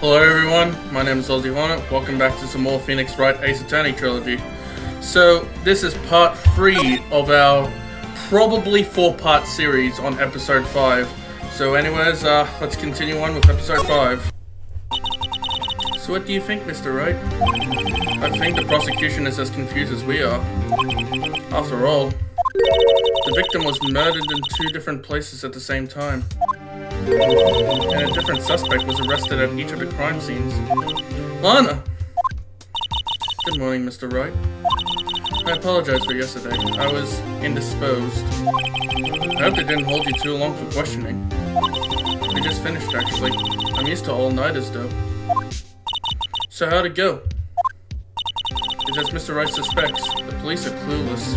Hello everyone, my name is Ozzy Hornet. Welcome back to some more Phoenix Wright Ace Attorney Trilogy. So, this is part 3 of our probably 4-part series on episode 5. So anyways, let's continue on with episode 5. So what do you think, Mr. Wright? I think the prosecution is as confused as we are. After all, the victim was murdered in 2 different places at the same time. And a different suspect was arrested at each of the crime scenes. Lana! Good morning, Mr. Wright. I apologize for yesterday. I was indisposed. I hope it didn't hold you too long for questioning. We just finished, actually. I'm used to all-nighters, though. So how'd it go? It's as Mr. Wright suspects. The police are clueless.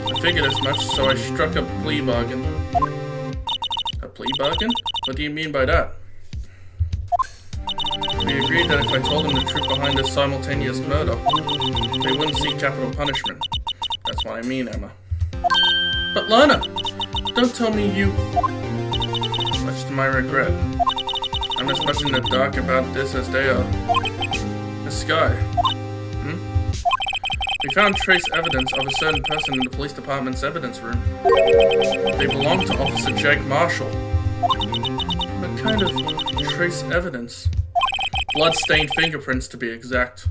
I figured as much, so I struck a plea bargain. A plea bargain? What do you mean by that? We agreed that if I told them the truth behind this simultaneous murder, they wouldn't seek capital punishment. That's what I mean, Emma. But Lana! Don't tell me you... Much to my regret. I'm as much in the dark about this as they are. The sky. We found trace evidence of a certain person in the police department's evidence room. They belong to Officer Jake Marshall. What kind of trace evidence? Blood-stained fingerprints, to be exact.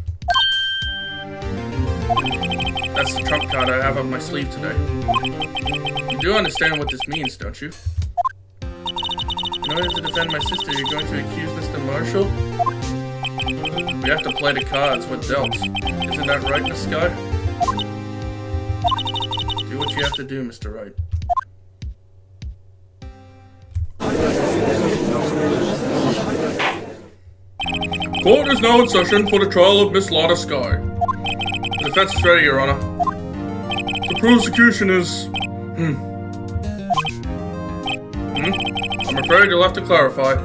That's the trump card I have up my sleeve today. You do understand what this means, don't you? In order to defend my sister, you're going to accuse Mr. Marshall? We have to play the cards with dealt. Isn't that right, Miss Sky? Do what you have to do, Mr. Wright. Court is now in session for the trial of Miss Lana Sky. The defense is ready, Your Honor. The prosecution is... I'm afraid you'll have to clarify.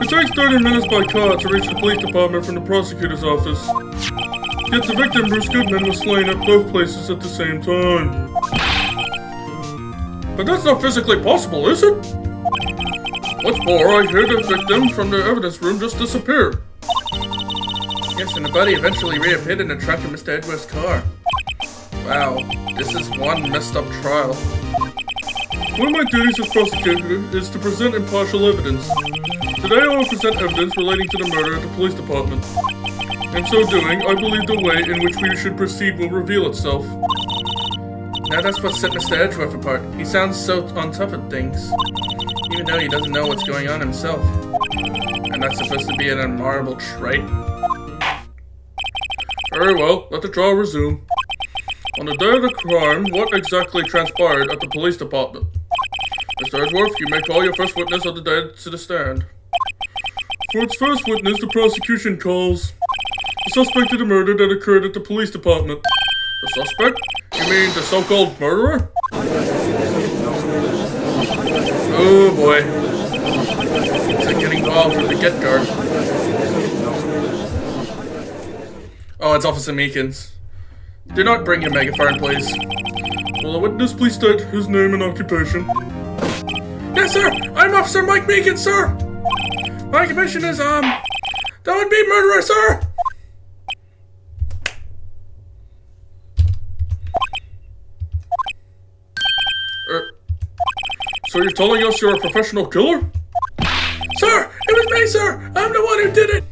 It takes 30 minutes by car to reach the police department from the prosecutor's office. Yet the victim, Bruce Goodman, was slain at both places at the same time. But that's not physically possible, is it? What's more, I hear the victim from the evidence room just disappeared. Yes, and the body eventually reappeared in the trunk of Mr. Edwards' car. Wow, this is one messed up trial. One of my duties as prosecutor is to present impartial evidence. Today I will present evidence relating to the murder at the police department. In so doing, I believe the way in which we should proceed will reveal itself. Now that's what set Mr. Edgeworth apart. He sounds so on top of things, even though he doesn't know what's going on himself. And that's supposed to be an admirable trait. Very well, let the trial resume. On the day of the crime, what exactly transpired at the police department? Mr. Edgeworth, you may call your first witness of the day to the stand. For its first witness, the prosecution calls the suspect of the murder that occurred at the police department. The suspect? You mean the so-called murderer? Oh boy. It's getting wild from the get-go. Oh, it's Officer Meekins. Do not bring your megaphone, please. Will the witness please state his name and occupation? Yes, sir! I'm Officer Mike Meekins, sir! My occupation is, that would be murderer, sir! So you're telling us you're a professional killer? Sir! It was me, sir! I'm the one who did it!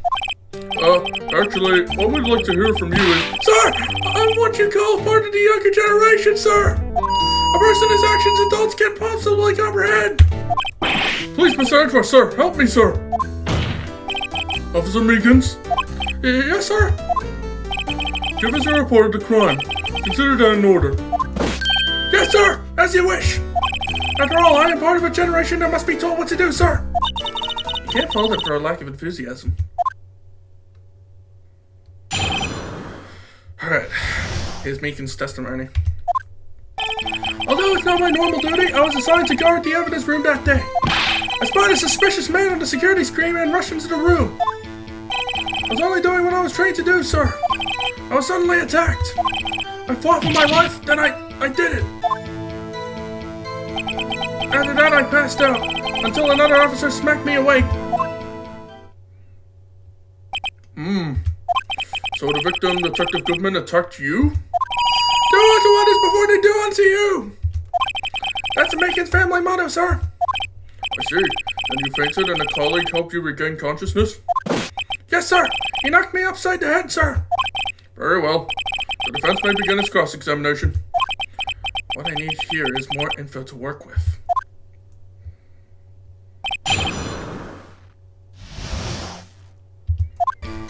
Actually, what we'd like to hear from you is... Sir! I'm what you call part of the younger generation, sir! A person whose actions adults can't possibly comprehend! Please, Mr. Edgeworth, sir! Help me, sir! Officer Meekins? Yes, sir? Give us a report of the crime. Consider that in order. Yes, sir! As you wish! After all, I am part of a generation that must be told what to do, sir! You can't fault it for a lack of enthusiasm. Alright, here's Meekins' testimony. Although it's not my normal duty, I was assigned to guard the evidence room that day. I spotted a suspicious man on the security screen and rushed into the room. I was only doing what I was trained to do, sir. I was suddenly attacked. I fought for my life, then I did it. After that, I passed out, until another officer smacked me awake. So the victim, Detective Goodman, attacked you? Do unto others before they do unto you! That's the Macon's family motto, sir. I see. And you fainted and a colleague helped you regain consciousness? Yes, sir. He knocked me upside the head, sir. Very well. The defense may begin its cross-examination. What I need here is more info to work with.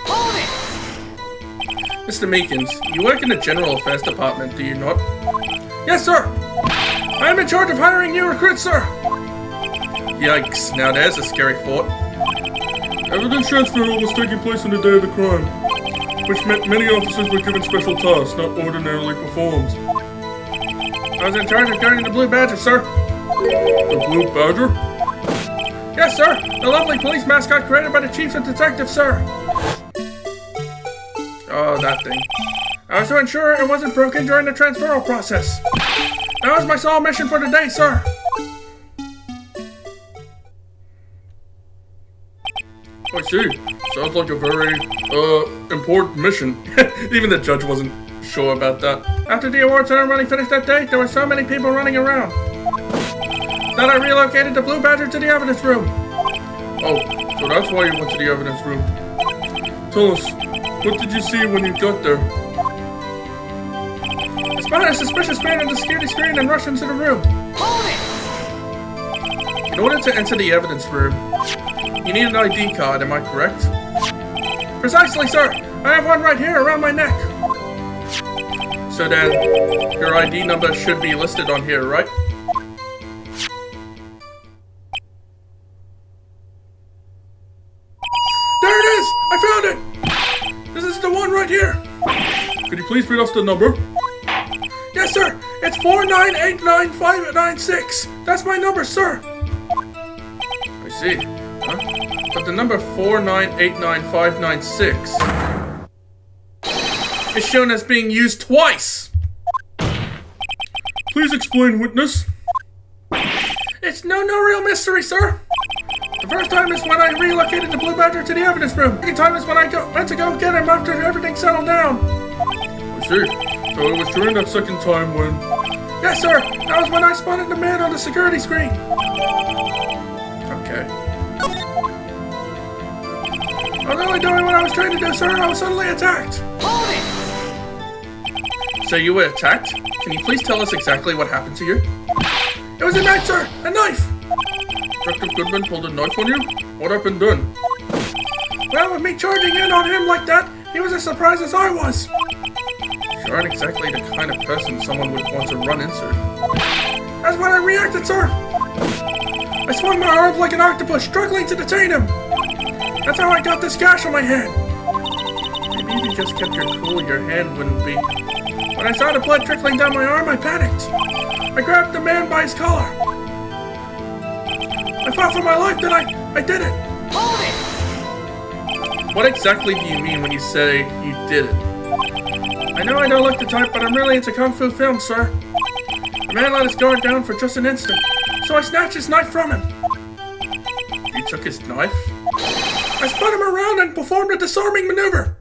Hold it! Mr. Meekins, you work in the General Affairs Department, do you not? Yes, sir! I am in charge of hiring new recruits, sir! Yikes, now there's a scary thought. Evidence transfer was taking place on the day of the crime, which meant many officers were given special tasks not ordinarily performed. I was in charge of guarding the Blue Badger, sir. The Blue Badger? Yes, sir! The lovely police mascot created by the chiefs and detectives, sir! Oh, that thing. I was to ensure it wasn't broken during the transferal process. That was my sole mission for the day, sir! I see. Sounds like a very, important mission. Even the judge wasn't sure about that. After the award ceremony finished that day, there were so many people running around that I relocated the Blue Badger to the evidence room. Oh, so that's why you went to the evidence room. Tell us, what did you see when you got there? I spotted a suspicious man on the security screen and rushed into the room. Hold it! In order to enter the evidence room, you need an ID card, am I correct? Precisely, sir! I have one right here around my neck. So then, your ID number should be listed on here, right? There it is! I found it! This is the one right here! Could you please read us the number? Yes, sir! It's 4989596! That's my number, sir! I see. Huh? But the number 4989596 is shown as being used twice! Please explain, witness. It's no real mystery, sir! The first time is when I relocated the Blue Badger to the evidence room. The second time is when I went to go get him after everything settled down. I see. So it was during that second time when... Yes, sir! That was when I spotted the man on the security screen. Okay. I was only doing what I was trying to do, sir. I was suddenly attacked. Hold it! So you were attacked? Can you please tell us exactly what happened to you? It was a knife, sir! A knife! Detective Goodman pulled a knife on you? What happened then? Well, with me charging in on him like that, he was as surprised as I was. You aren't exactly the kind of person someone would want to run into. That's when I reacted, sir! I swung my arms like an octopus, struggling to detain him! That's how I got this gash on my hand! Maybe if you just kept your cool, your hand wouldn't be... When I saw the blood trickling down my arm, I panicked. I grabbed the man by his collar. I fought for my life, then I did it! Hold it! What exactly do you mean when you say you did it? I know I don't look the type, but I'm really into Kung Fu films, sir. The man let his guard down for just an instant, so I snatched his knife from him. You took his knife? I spun him around and performed a disarming maneuver.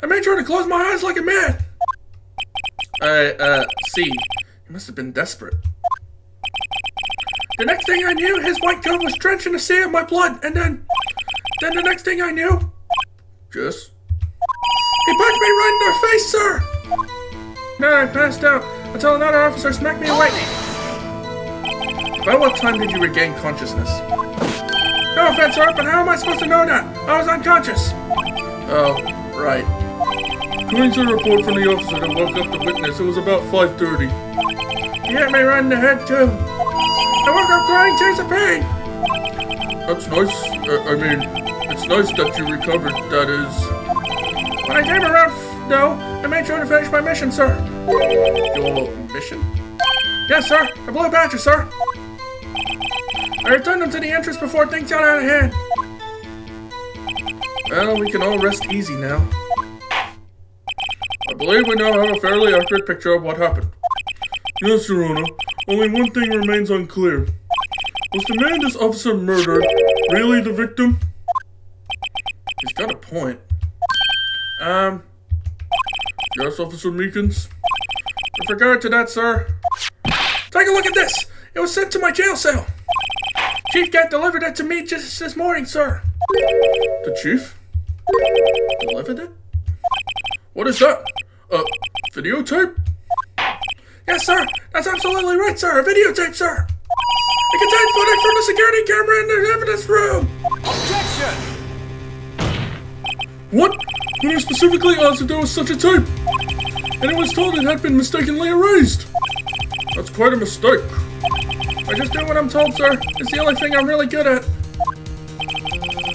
I made sure to close my eyes like a man. See. You must have been desperate. The next thing I knew, his white coat was drenched in a sea of my blood, and then the next thing I knew... Yes? He punched me right in the face, sir! Then I passed out until another officer smacked me awake. By what time did you regain consciousness? No offense, sir, but how am I supposed to know that? I was unconscious. Oh, right. According to a report from the officer that woke up the witness, it was about 5:30. He hit me right in the head, too. I woke up crying tears of pain. That's nice. It's nice that you recovered, that is. When I came around, though, I made sure to finish my mission, sir. Your mission? Yes, sir. The Blue Badger, sir. I returned them to the entrance before things got out of hand. Well, we can all rest easy now. I believe we now have a fairly accurate picture of what happened. Yes, Your Honor. Only one thing remains unclear. Was the man this officer murdered really the victim? He's got a point. Yes, Officer Meekins? With regard to that, sir, take a look at this! It was sent to my jail cell! Chief Cat delivered it to me just this morning, sir. The chief? Delivered it? What is that? Videotape? Yes, sir. That's absolutely right, sir. A videotape, sir. It contains footage from the security camera in the evidence room. Objection! What? When I specifically asked if there was such a tape, and it was told it had been mistakenly erased. That's quite a mistake. I just do what I'm told, sir. It's the only thing I'm really good at.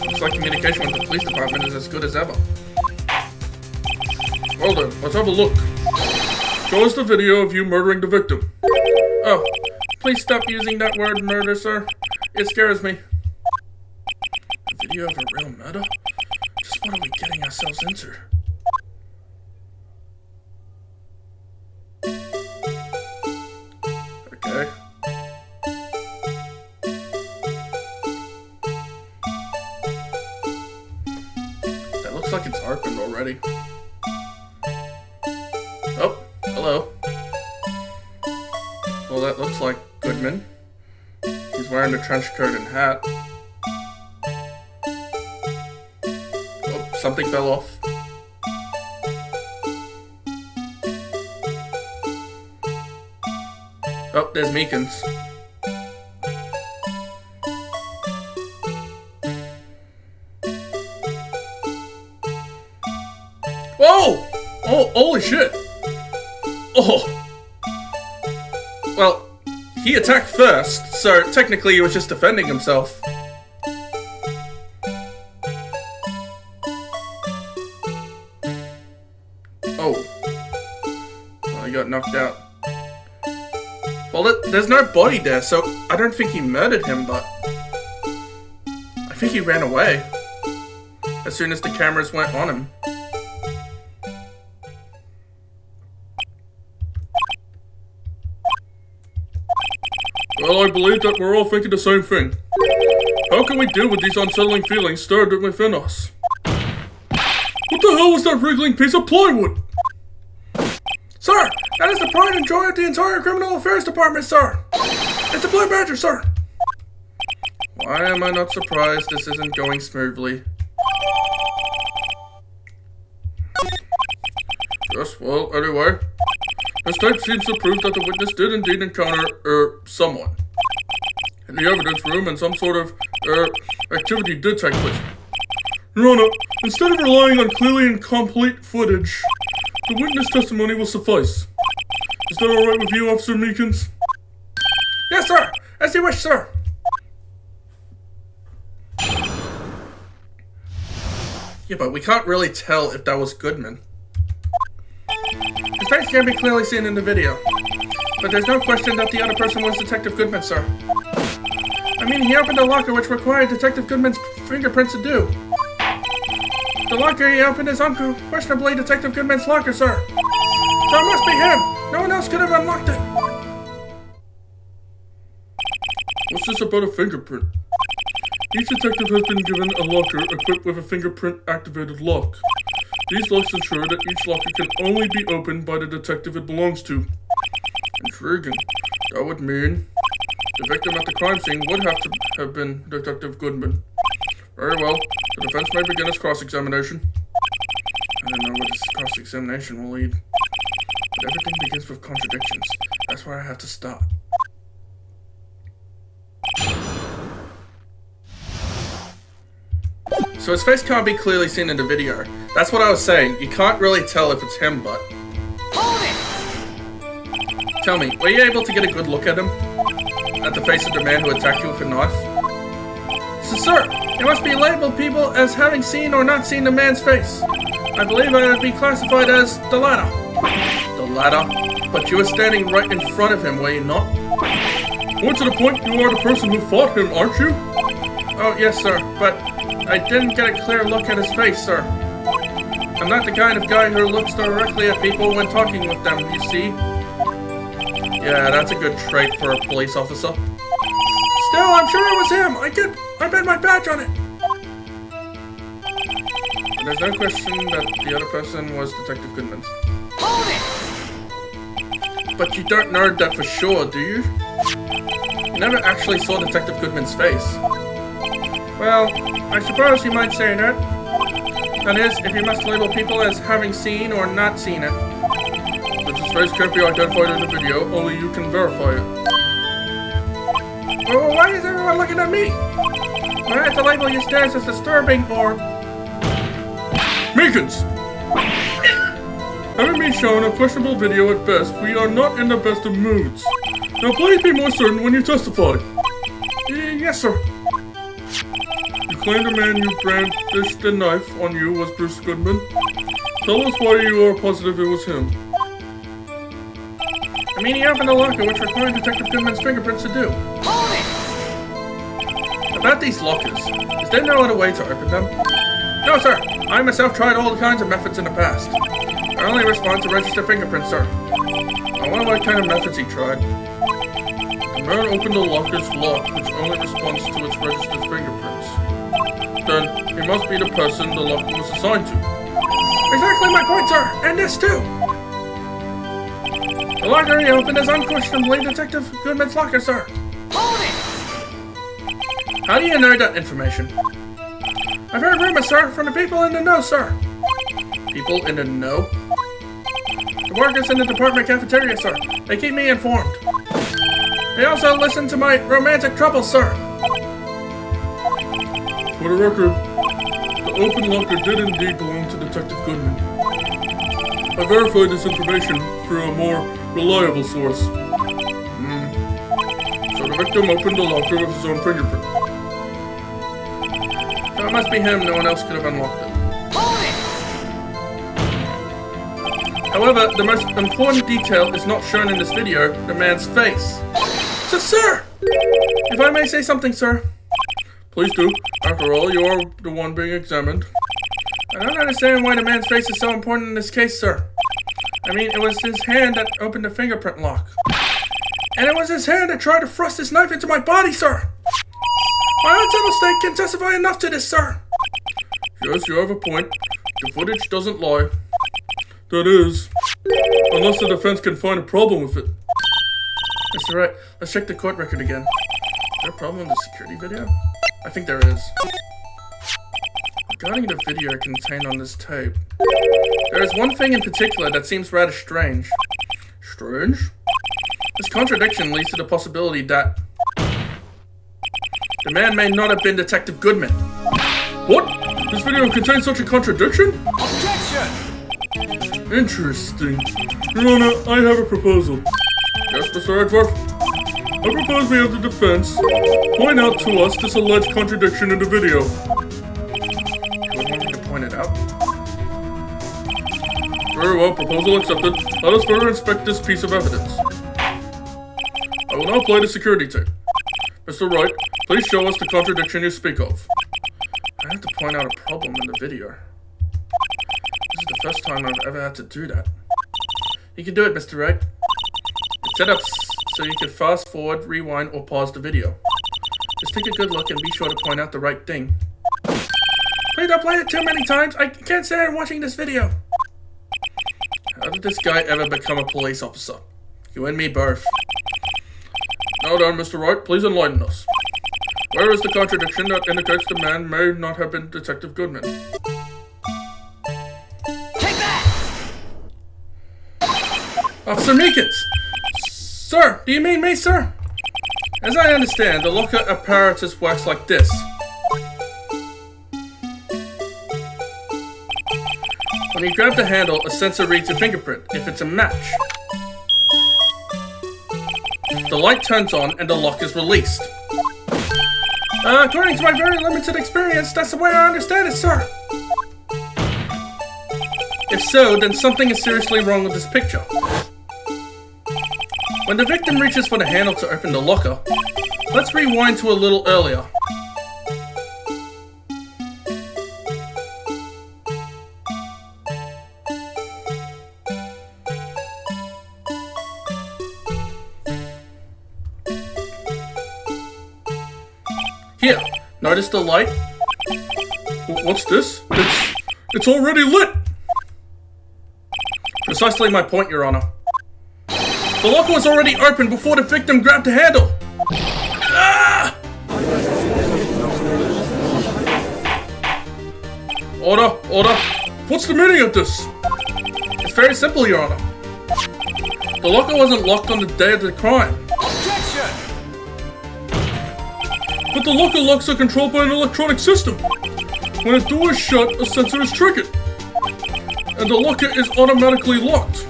Looks like communication with the police department is as good as ever. Well then, let's have a look. Show us the video of you murdering the victim. Oh, please stop using that word murder, sir. It scares me. A video of a real murder? Just what are we getting ourselves into? Okay. That looks like it's opened already. Oh, hello. Well, that looks like Goodman. He's wearing a trench coat and hat. Oh, something fell off. Oh, there's Meekins. Whoa! Oh, holy shit! Oh! Well, he attacked first, so technically he was just defending himself. Oh. Well, he got knocked out. Well, there's no body there, so I don't think he murdered him, but I think he ran away as soon as the cameras went on him. Well, I believe that we're all thinking the same thing. How can we deal with these unsettling feelings stirred within us? What the hell was that wriggling piece of plywood? Sir, that is the pride and joy of the entire Criminal Affairs Department, sir. It's a Blue Badger, sir. Why am I not surprised this isn't going smoothly? Yes, well, anyway. This tape seems to prove that the witness did indeed encounter, someone in the evidence room, and some sort of, activity did take place. Your Honor, instead of relying on clearly and complete footage, the witness testimony will suffice. Is that alright with you, Officer Meekins? Yes, sir! As you wish, sir! Yeah, but we can't really tell if that was Goodman. His face can be clearly seen in the video, but there's no question that the other person was Detective Goodman, sir. I mean, he opened a locker which required Detective Goodman's fingerprints to do. The locker he opened is unquestionably Detective Goodman's locker, sir. So it must be him! No one else could have unlocked it! What's this about a fingerprint? Each detective has been given a locker equipped with a fingerprint-activated lock. These locks ensure that each locker can only be opened by the detective it belongs to. Intriguing. That would mean the victim at the crime scene would have to have been Detective Goodman. Very well. The defense may begin its cross-examination. I don't know what this cross-examination will lead. But everything begins with contradictions. That's where I have to start. So his face can't be clearly seen in the video. That's what I was saying. You can't really tell if it's him, but... Hold it! Tell me, were you able to get a good look at him? At the face of the man who attacked you with a knife? So, sir, you must be labeled people as having seen or not seen the man's face. I believe I would be classified as the latter. The latter? But you were standing right in front of him, were you not? More to the point, you are the person who fought him, aren't you? Oh, yes, sir, but I didn't get a clear look at his face, sir. I'm not the kind of guy who looks directly at people when talking with them, you see? Yeah, that's a good trait for a police officer. Still, I'm sure it was him. I bet my badge on it. There's no question that the other person was Detective Goodman. Hold it! But you don't know that for sure, do you? You never actually saw Detective Goodman's face. Well, I suppose you might say that. That is, if you must label people as having seen or not seen it. Since his face can't be identified in the video, only you can verify it. Well, why is everyone looking at me? Do I have to label your stance as disturbing or... Meekins! Having been shown a questionable video at best, we are not in the best of moods. Now please be more certain when you testify. Yes, sir. You claim the man you brandished the knife on you was Bruce Goodman. Tell us why you are positive it was him. I mean, he opened the locker, which required Detective Goodman's fingerprints to do. Hold it! About these lockers, is there no other way to open them? No, sir. I myself tried all kinds of methods in the past. I only respond to register fingerprints, sir. I wonder what kind of methods he tried. The man opened the locker's lock, which only responds to its registered fingerprints. Then, he must be the person the locker was assigned to. Exactly my point, sir! And this too! The locker he opened is unquestionably Detective Goodman's locker, sir. Hold it! How do you know that information? I've heard rumors, sir, from the people in the know, sir. People in the know? The workers in the department cafeteria, sir. They keep me informed. They also listen to my romantic troubles, sir. For the record, the open locker did indeed belong to Detective Goodman. I verified this information through a more reliable source. So the victim opened the locker with his own fingerprint. So it must be him. No one else could have unlocked it. Hold it! However, the most important detail is not shown in this video, the man's face. So, sir! If I may say something, sir. Please do. After all, you are the one being examined. I don't understand why the man's face is so important in this case, sir. I mean, it was his hand that opened the fingerprint lock. And it was his hand that tried to thrust this knife into my body, sir! My unsettled state can testify enough to this, sir! Yes, you have a point. The footage doesn't lie. That is, unless the defense can find a problem with it. Mr. Wright, let's check the court record again. Is there a problem with the security video? I think there is. Regarding the video contained on this tape, there is one thing in particular that seems rather strange. Strange? This contradiction leads to the possibility that the man may not have been Detective Goodman. What? This video contains such a contradiction? Objection! Interesting. Your Honor, I have a proposal. Yes, Mr. Edgeworth? I propose we have the defense point out to us this alleged contradiction in the video. You would want me to point it out? Very well, proposal accepted. Let us further inspect this piece of evidence. I will now play the security tape. Mr. Wright, please show us the contradiction you speak of. I have to point out a problem in the video. This is the first time I've ever had to do that. You can do it, Mr. Wright. It's set up so you can fast forward, rewind, or pause the video. Just take a good look and be sure to point out the right thing. Please don't play it too many times. I can't stand watching this video. How did this guy ever become a police officer? You and me both. Now then, Mr. Wright, please enlighten us. Where is the contradiction that indicates the man may not have been Detective Goodman? Take that! Officer Meekins! Sir, do you mean me, sir? As I understand, the locker apparatus works like this. When you grab the handle, a sensor reads your fingerprint, if it's a match. The light turns on and the lock is released. According to my very limited experience, that's the way I understand it, sir. If so, then something is seriously wrong with this picture. When the victim reaches for the handle to open the locker, let's rewind to a little earlier. Here, notice the light? What's this? It's already lit! Precisely my point, Your Honor. The locker was already open before the victim grabbed the handle. Ah! Order. What's the meaning of this? It's very simple, Your Honor. The locker wasn't locked on the day of the crime. Objection! But the locker locks are controlled by an electronic system. When a door is shut, a sensor is triggered. And the locker is automatically locked.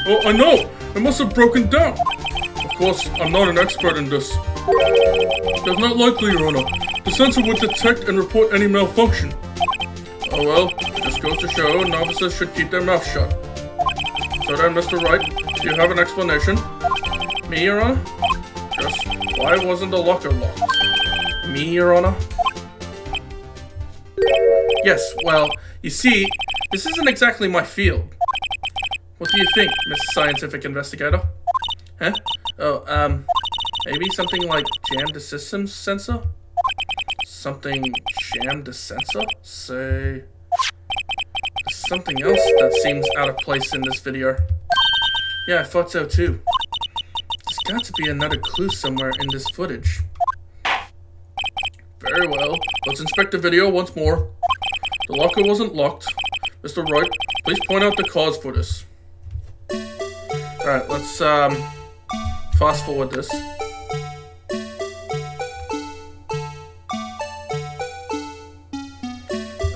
Oh, I know. It must have broken down. Of course, I'm not an expert in this. That's not likely, Your Honor. The sensor would detect and report any malfunction. Oh well, it just goes to show novices should keep their mouth shut. So then, Mr. Wright, do you have an explanation? Me, Your Honor? Just why wasn't the locker locked? Me, Your Honor? Yes, well, you see, this isn't exactly my field. What do you think, Miss Scientific Investigator? Huh? Oh, maybe something like jam the systems sensor? Something jam the sensor? Say... something else that seems out of place in this video. Yeah, I thought so too. There's got to be another clue somewhere in this footage. Very well, let's inspect the video once more. The locker wasn't locked. Mr. Wright, please point out the cause for this. Alright, let's fast forward this.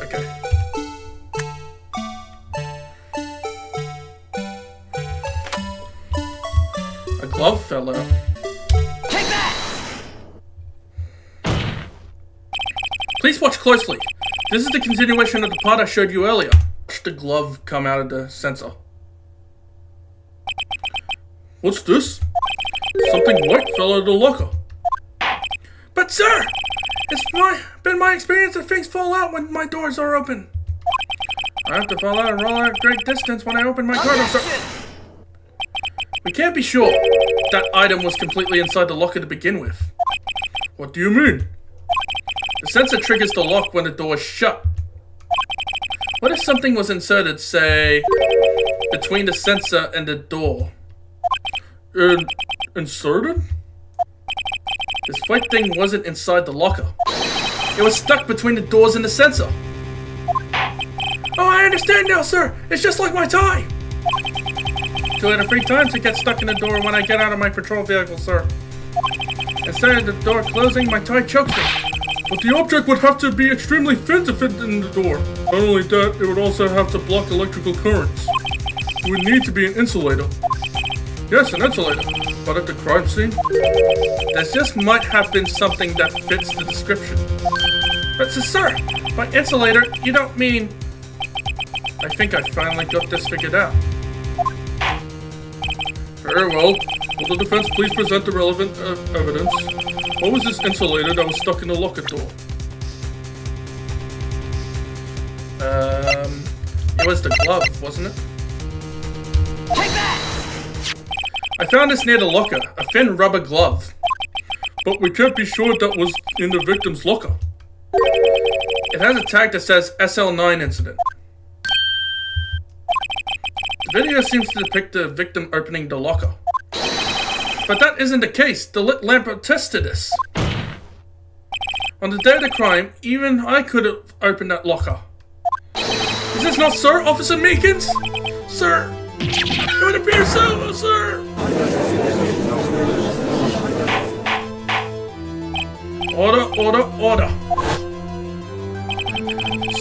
Okay. A glove fell out. Take that! Please watch closely. This is the continuation of the part I showed you earlier. Watch the glove come out of the sensor. What's this? Something white fell out of the locker. But sir, it's been my experience that things fall out when my doors are open. I have to fall out and roll out a great distance when I open my car door, sir. We can't be sure that item was completely inside the locker to begin with. What do you mean? The sensor triggers the lock when the door is shut. What if something was inserted, say, between the sensor and the door? Inserted? This white thing wasn't inside the locker. It was stuck between the doors and the sensor. Oh, I understand now, sir. It's just like my tie. 2 out of 3 times it gets stuck in the door when I get out of my patrol vehicle, sir. Instead of the door closing, my tie chokes me. But the object would have to be extremely thin to fit in the door. Not only that, it would also have to block electrical currents. It would need to be an insulator. Yes, an insulator. But at the crime scene? There just might have been something that fits the description. But sir, by insulator, you don't mean... I think I finally got this figured out. Very well. Will the defense please present the relevant evidence? What was this insulator that was stuck in the locker door? It was the glove, wasn't it? Take that! I found this near the locker, a thin rubber glove. But we can't be sure that was in the victim's locker. It has a tag that says SL9 incident. The video seems to depict the victim opening the locker. But that isn't the case. The lit lamp attests to this. On the day of the crime, even I could have opened that locker. Is this not Sir, Officer Meekins? Sir, it would appear so, sir. Order.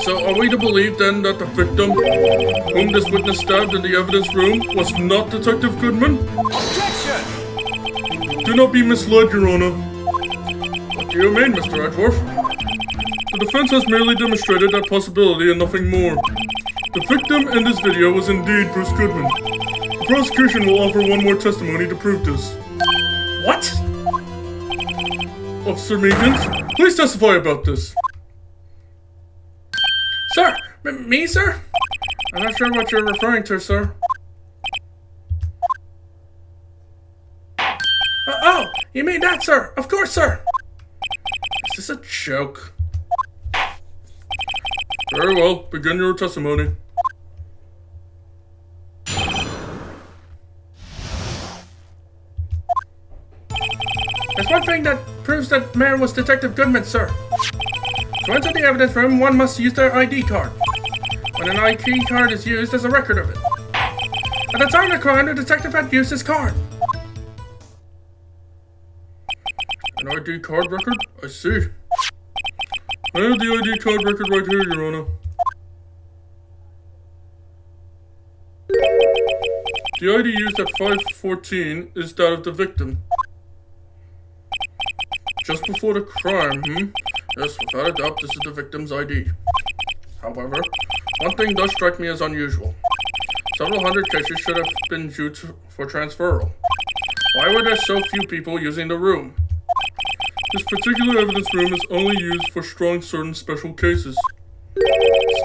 So are we to believe then that the victim, whom this witness stabbed in the evidence room, was not Detective Goodman? Objection! Do not be misled, Your Honor. What do you mean, Mr. Edgeworth? The defense has merely demonstrated that possibility and nothing more. The victim in this video was indeed Bruce Goodman. The prosecution will offer one more testimony to prove this. What? Officer Meekins, please testify about this. Sir? Me, sir? I'm not sure what you're referring to, sir. Oh, you mean that, sir? Of course, sir. Is this a joke? Very well, begin your testimony. There's one thing that proves that man was Detective Goodman, sir. To enter the evidence room, one must use their ID card. When an ID card is used, there's a record of it. At the time of the crime, the detective had used his card. An ID card record? I see. I have the ID card record right here, Your Honor. The ID used at 5:14 is that of the victim. Just before the crime, Yes, without a doubt, this is the victim's ID. However, one thing does strike me as unusual. Several hundred cases should have been due for transferal. Why were there so few people using the room? This particular evidence room is only used for strong certain special cases.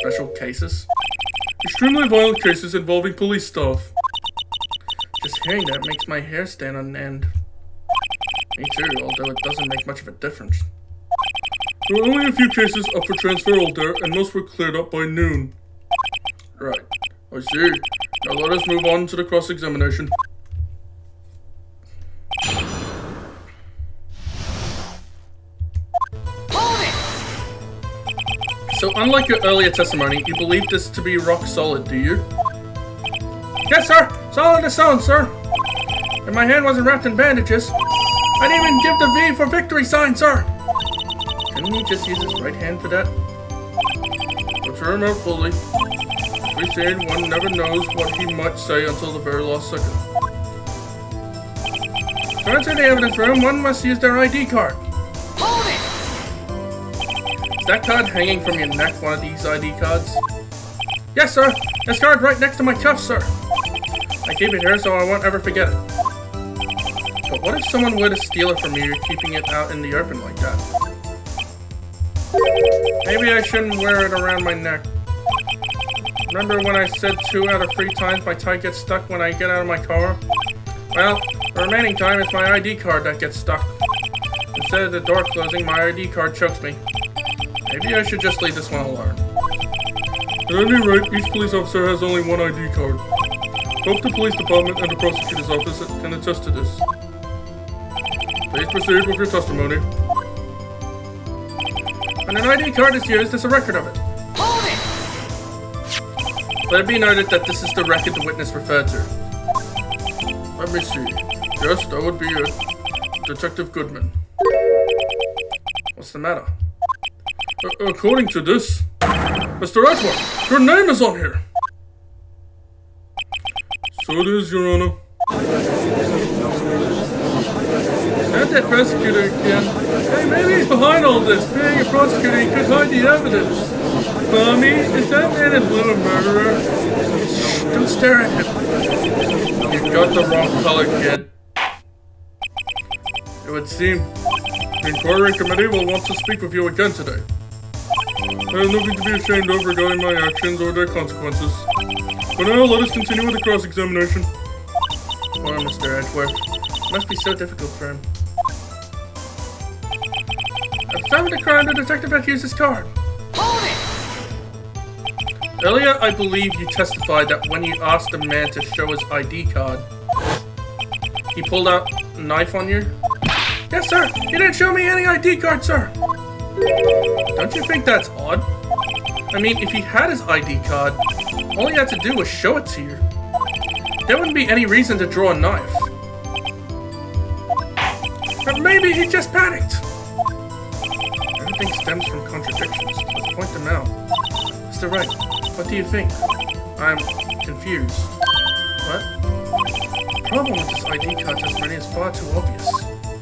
Special cases? Extremely violent cases involving police staff. Just hearing that makes my hair stand on end. Me too, although it doesn't make much of a difference. There were only a few cases up for transferal there, and most were cleared up by noon. Right. I see. Now let us move on to the cross-examination. Hold it! So unlike your earlier testimony, you believe this to be rock solid, do you? Yes, sir! Solid as stone, sir! And my hand wasn't wrapped in bandages. I didn't even give the V for victory sign, sir! Couldn't he just use his right hand for that? Let's hear him out fully. As we said, one never knows what he might say until the very last second. To enter the evidence room, one must use their ID card. Hold it! Is that card hanging from your neck, one of these ID cards? Yes, sir! This card right next to my cuff, sir! I keep it here so I won't ever forget it. But what if someone were to steal it from you, keeping it out in the open like that? Maybe I shouldn't wear it around my neck. Remember when I said 2 out of 3 times my tie gets stuck when I get out of my car? Well, the remaining time it's my ID card that gets stuck. Instead of the door closing, my ID card chokes me. Maybe I should just leave this one alone. At any rate, each police officer has only one ID card. Both the police department and the prosecutor's office can attest to this. Please proceed with your testimony. When an ID card is used, there's a record of it. Hold it! Let it be noted that this is the record the witness referred to. Let me see. Yes, that would be it. Detective Goodman. What's the matter? According to this, Mr. Edgeworth, your name is on here. So it is, Your Honor. Not that prosecutor again. Hey, maybe he's behind all this. Being a prosecutor, he could hide the evidence. Mommy, is that man in blue a murderer? Shh, don't stare at him. You've got the wrong color, kid. It would seem the inquiry committee will want to speak with you again today. I have nothing to be ashamed of regarding my actions or their consequences. But now let us continue with the cross-examination. Poor Mr. Edgeworth. It must be so difficult for him. At the time of the crime, the detective had used his card. Hold it! Earlier, I believe you testified that when you asked the man to show his ID card, he pulled out a knife on you? Yes, sir! He didn't show me any ID card, sir! Don't you think that's odd? I mean, if he had his ID card, all he had to do was show it to you. There wouldn't be any reason to draw a knife. But maybe he just panicked. Everything stems from contradictions. Let's point them out. Mr. Wright, what do you think? I'm confused. What? The problem with this ID card testimony is far too obvious.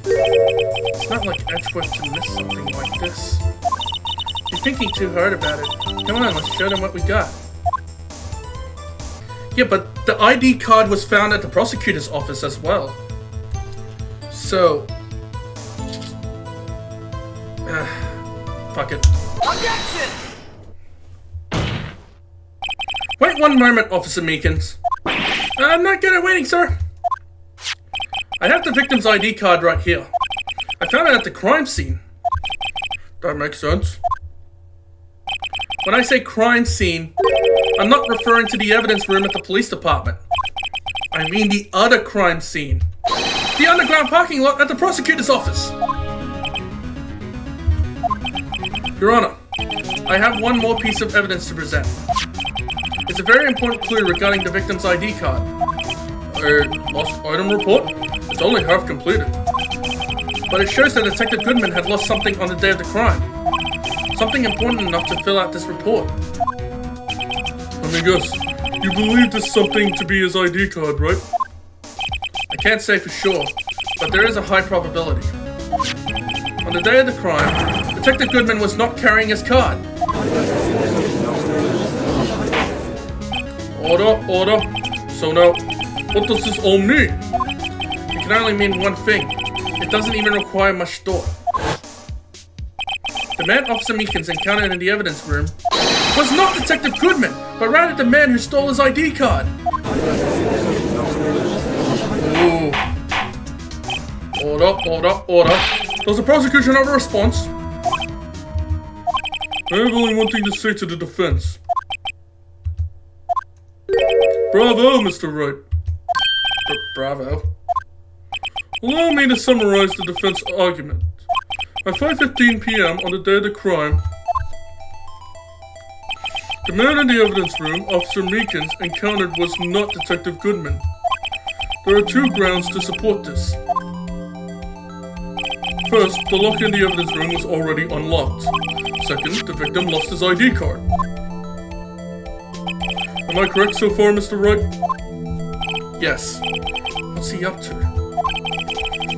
It's not like Edgeworth to miss something like this. You're thinking too hard about it. Come on, let's show them what we got. Yeah, but the ID card was found at the prosecutor's office as well. So... fuck it. Objection! Wait one moment, Officer Meekins. I'm not good at waiting, sir. I have the victim's ID card right here. I found it at the crime scene. That makes sense. When I say crime scene, I'm not referring to the evidence room at the police department. I mean the other crime scene. The underground parking lot at the prosecutor's office. Your Honor, I have one more piece of evidence to present. It's a very important clue regarding the victim's ID card. A lost item report? It's only half completed. But it shows that Detective Goodman had lost something on the day of the crime. Something important enough to fill out this report. Let me guess. You believe this something to be his ID card, right? I can't say for sure, but there is a high probability. On the day of the crime, Detective Goodman was not carrying his card. Order. So now, what does this all mean? It can only mean one thing. It doesn't even require much thought. The man Officer Meekins encountered in the evidence room was not Detective Goodman, but rather the man who stole his ID card. Ooh. Order. Does the prosecution have a response? I have only one thing to say to the defense. Bravo, Mr. Wright. Bravo. Allow me to summarize the defense argument. At 5:15 p.m. on the day of the crime, the man in the evidence room, Officer Meekins, encountered was not Detective Goodman. There are two grounds to support this. First, the lock in the evidence room was already unlocked. Second, the victim lost his ID card. Am I correct so far, Mr. Wright? Yes. What's he up to?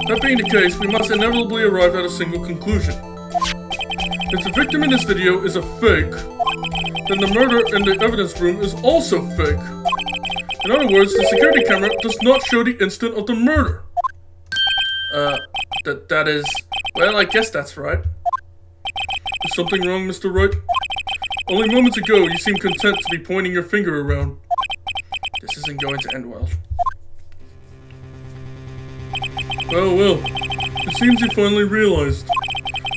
That being the case, we must inevitably arrive at a single conclusion. If the victim in this video is a fake, then the murder in the evidence room is also fake. In other words, the security camera does not show the instant of the murder. That is... Well, I guess that's right. Is something wrong, Mr. Wright? Only moments ago, you seemed content to be pointing your finger around. This isn't going to end well. Well. It seems you finally realized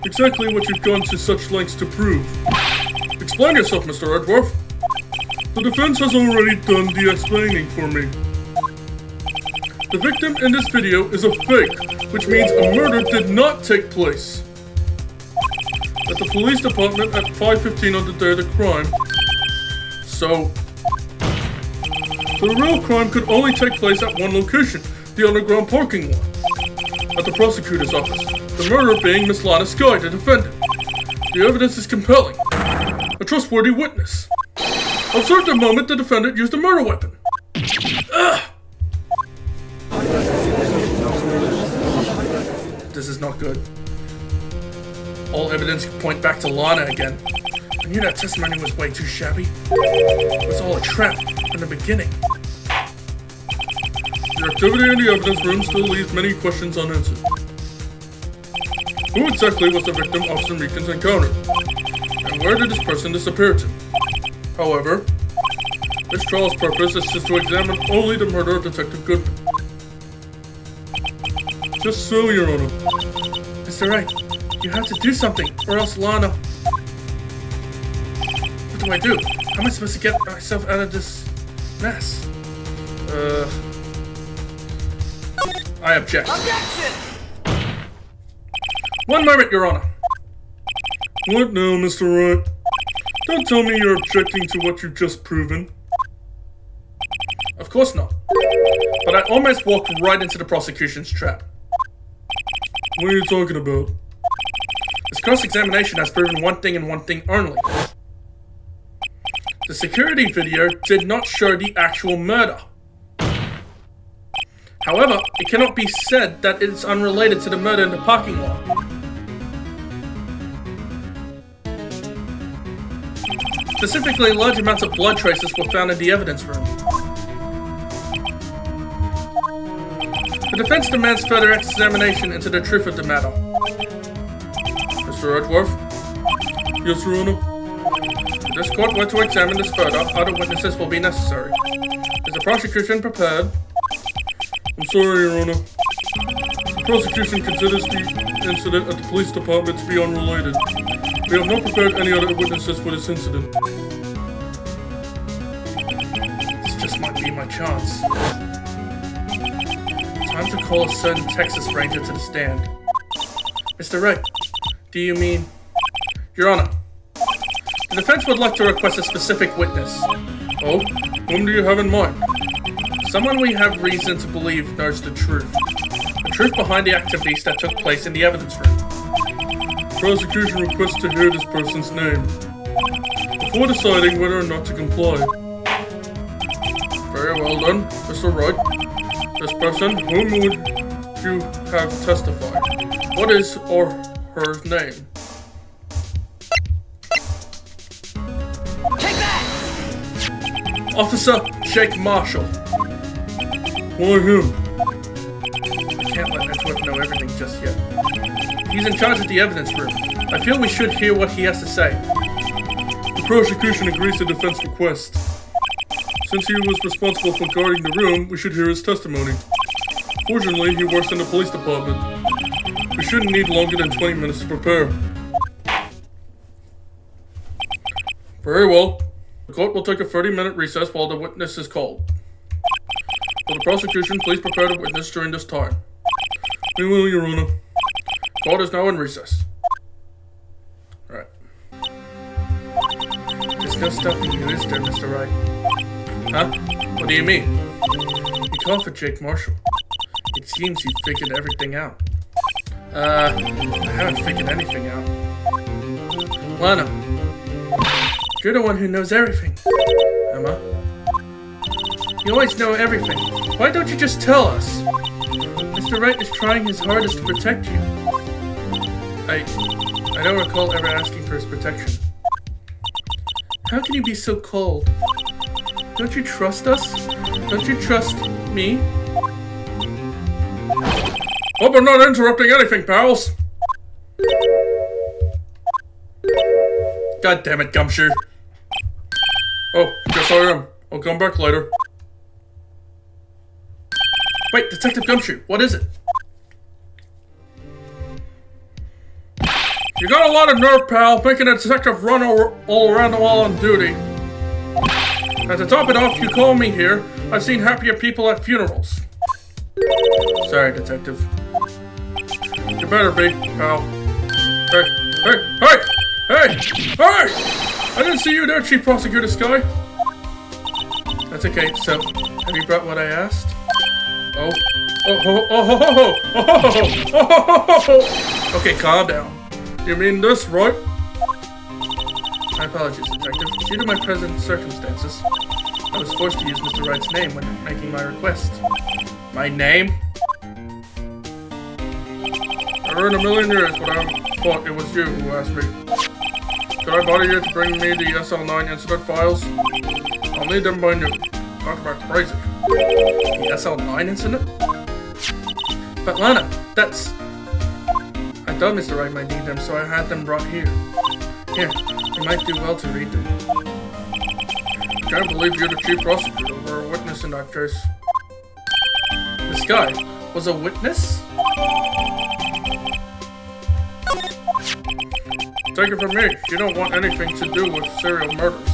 exactly what you've gone to such lengths to prove. Explain yourself, Mr. Edgeworth. The defense has already done the explaining for me. The victim in this video is a fake, which means a murder did not take place at the police department at 5:15 on the day of the crime. So the real crime could only take place at one location, the underground parking lot, at the prosecutor's office, the murderer being Miss Lana Skye, the defendant. The evidence is compelling. A trustworthy witness. Observe the moment the defendant used a murder weapon. Ugh. This is not good. All evidence could point back to Lana again. I knew that testimony was way too shabby. It was all a trap from the beginning. The activity in the evidence room still leaves many questions unanswered. Who exactly was the victim Officer Meekins encountered? And where did this person disappear to? However, this trial's purpose is just to examine only the murder of Detective Goodman. Just so, Your Honor. Mr. Wright, you have to do something, or else Lana... What do I do? How am I supposed to get myself out of this mess? I object. Objection! 1 moment, Your Honor. What now, Mr. Wright? Don't tell me you're objecting to what you've just proven. Of course not. But I almost walked right into the prosecution's trap. What are you talking about? This cross-examination has proven one thing and one thing only. The security video did not show the actual murder. However, it cannot be said that it's unrelated to the murder in the parking lot. Specifically, large amounts of blood traces were found in the evidence room. The defense demands further examination into the truth of the matter. Mr. Edgeworth? Yes, Your Honor? If this court were to examine this further, other witnesses will be necessary. Is the prosecution prepared? I'm sorry, Your Honor. The prosecution considers the incident at the police department to be unrelated. We have not prepared any other witnesses for this incident. This just might be my chance. Time to call a certain Texas Ranger to the stand. Mr. Wright, do you mean... Your Honor, the defense would like to request a specific witness. Oh? Whom do you have in mind? Someone we have reason to believe knows the truth. The truth behind the activities that took place in the evidence room. Prosecution requests to hear this person's name before deciding whether or not to comply. Very well done, Mr. Wright. This person, whom would you have testified? What is or her name? Take that! Officer Jake Marshall. Why him? I can't let Edgeworth know everything just yet. He's in charge of the evidence room. I feel we should hear what he has to say. The prosecution agrees to defense request. Since he was responsible for guarding the room, we should hear his testimony. Fortunately, he works in the police department. We shouldn't need longer than 20 minutes to prepare. Very well. The court will take a 30-minute recess while the witness is called. Will the prosecution please prepare the witness during this time? We will, Your Honor. Court is now in recess. Alright. There's no stopping you, is there, Mr. Wright? Huh? What do you mean? You called for Jake Marshall. It seems you figured everything out. I haven't figured anything out. Lana, you're the one who knows everything. Emma, you always know everything. Why don't you just tell us? Mr. Wright is trying his hardest to protect you. I don't recall ever asking for his protection. How can you be so cold? Don't you trust us? Don't you trust me? Hope I'm not interrupting anything, pals. God damn it, Gumshoe. Oh, guess I am. I'll come back later. Wait, Detective Gumshoe, what is it? You got a lot of nerve, pal, making a detective run all around while on duty. And to top it off, you call me here. I've seen happier people at funerals. Sorry, Detective. You better be, pal. Hey! I didn't see you there, Chief Prosecutor Sky. That's okay, so, have you brought what I asked? Okay, calm down. You mean this, right? My apologies, Detective. Due to my present circumstances, I was forced to use Mr. Wright's name when making my request. My name? Never in a million years would I have thought it was you who asked me. Could I bother you to bring me the SL9 incident files? I'll need them by noon. Talk about crazy. The SL9 incident? But Lana, that's... I thought Mr. Wright might need them, so I had them brought here. Here, you might do well to read them. I can't believe you're the chief prosecutor or a witness in that case. This guy was a witness? Take it from me, you don't want anything to do with serial murders.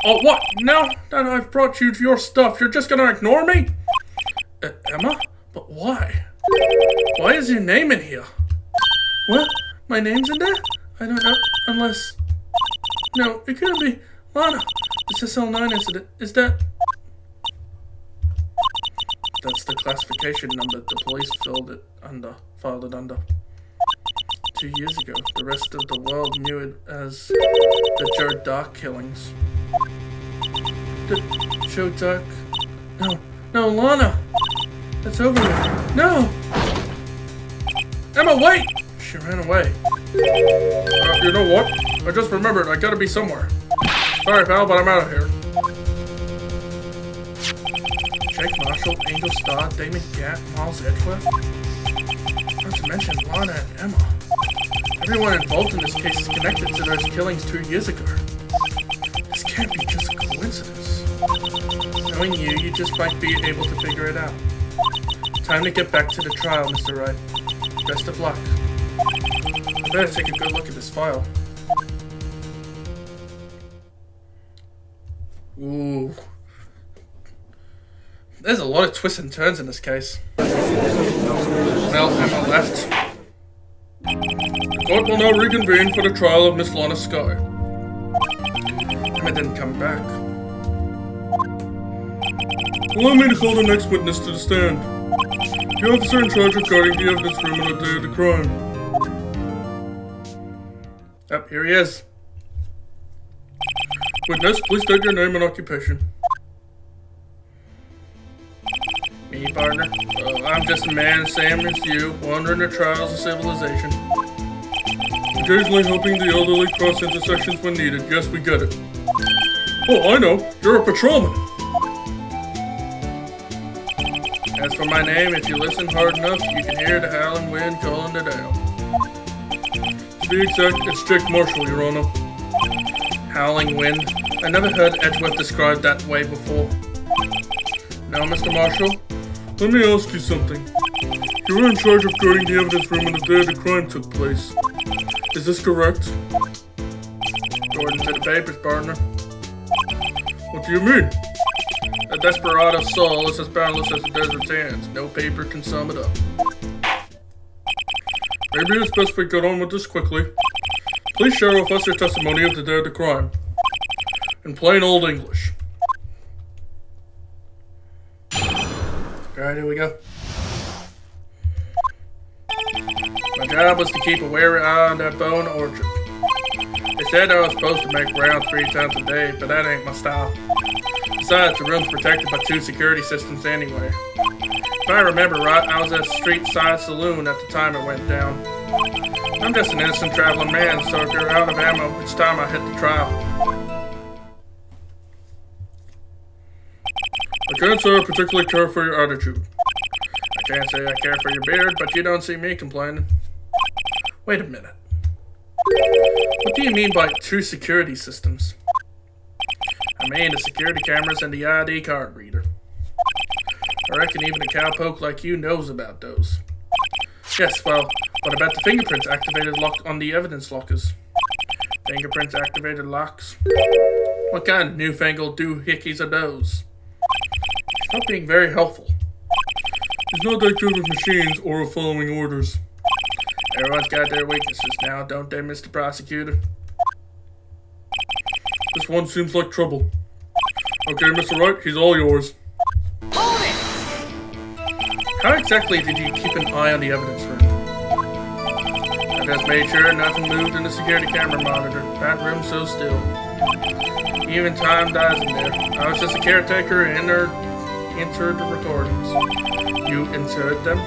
Oh, what? Now that I've brought you your stuff, you're just gonna ignore me? Emma? But why? Why is your name in here? What? My name's in there? I don't know, unless... No, it couldn't be. Lana, this SL9 incident, is that... That's the classification number the police filed it under. 2 years ago, the rest of the world knew it as the Joe Dark killings. The Joe Dark... No, Lana! That's over with. No! Emma, wait! She ran away. You know what? I just remembered, I gotta be somewhere. Sorry, pal, but I'm out of here. Jake Marshall, Angel Starr, Damon Gatt, Miles Edgeworth. Not to mention Lana and Emma. Everyone involved in this case is connected to those killings 2 years ago. This can't be just a coincidence. Knowing you just might be able to figure it out. Time to get back to the trial, Mr. Wright. Best of luck. I better take a good look at this file. Ooh. There's a lot of twists and turns in this case. Well, Emma left. The court will now reconvene for the trial of Miss Lana Sky. Emma didn't come back. Allow me to call the next witness to the stand. The officer in charge of guarding the evidence room on the day of the crime. Yep, here he is. Witness, please state your name and occupation. Me, partner? I'm just a man, same as you, wandering the trials of civilization. Occasionally helping the elderly cross intersections when needed. Yes, we get it. Oh, I know. You're a patrolman. As for my name, if you listen hard enough, you can hear the howling wind calling it out. To be exact, it's Jake Marshall, Your Honor. Howling wind? I never heard Edgeworth described that way before. No, Mr. Marshall? Let me ask you something. You were in charge of guarding the evidence room on the day the crime took place. Is this correct? According to the papers, partner. What do you mean? A desperado's soul is as boundless as the desert's sands. No paper can sum it up. Maybe it's best we get on with this quickly. Please share with us your testimony of the day of the crime. In plain old English. Alright, here we go. My job was to keep a wary eye on that bone orchard. They said I was supposed to make rounds 3 times a day, but that ain't my style. Besides, the room's protected by 2 security systems anyway. If I remember right, I was at a street-side saloon at the time it went down. I'm just an innocent traveling man, so if you're out of ammo, it's time I hit the trial. I can't say I particularly care for your attitude. I can't say I care for your beard, but you don't see me complaining. Wait a minute. What do you mean by 2 security systems? I mean the security cameras and the ID card reader. I reckon even a cowpoke like you knows about those. Yes, well, what about the fingerprints activated lock on the evidence lockers? Fingerprints activated locks? What kind of newfangled doohickeys are those? It's not being very helpful. He's not that good with machines or with following orders. Everyone's got their weaknesses now, don't they, Mr. Prosecutor? This one seems like trouble. Okay, Mr. Wright, he's all yours. Hold it! How exactly did you keep an eye on the evidence room? I just made sure nothing moved in the security camera monitor. That room's so still. Even time dies in there. I was just a caretaker and entered the recordings. You inserted them?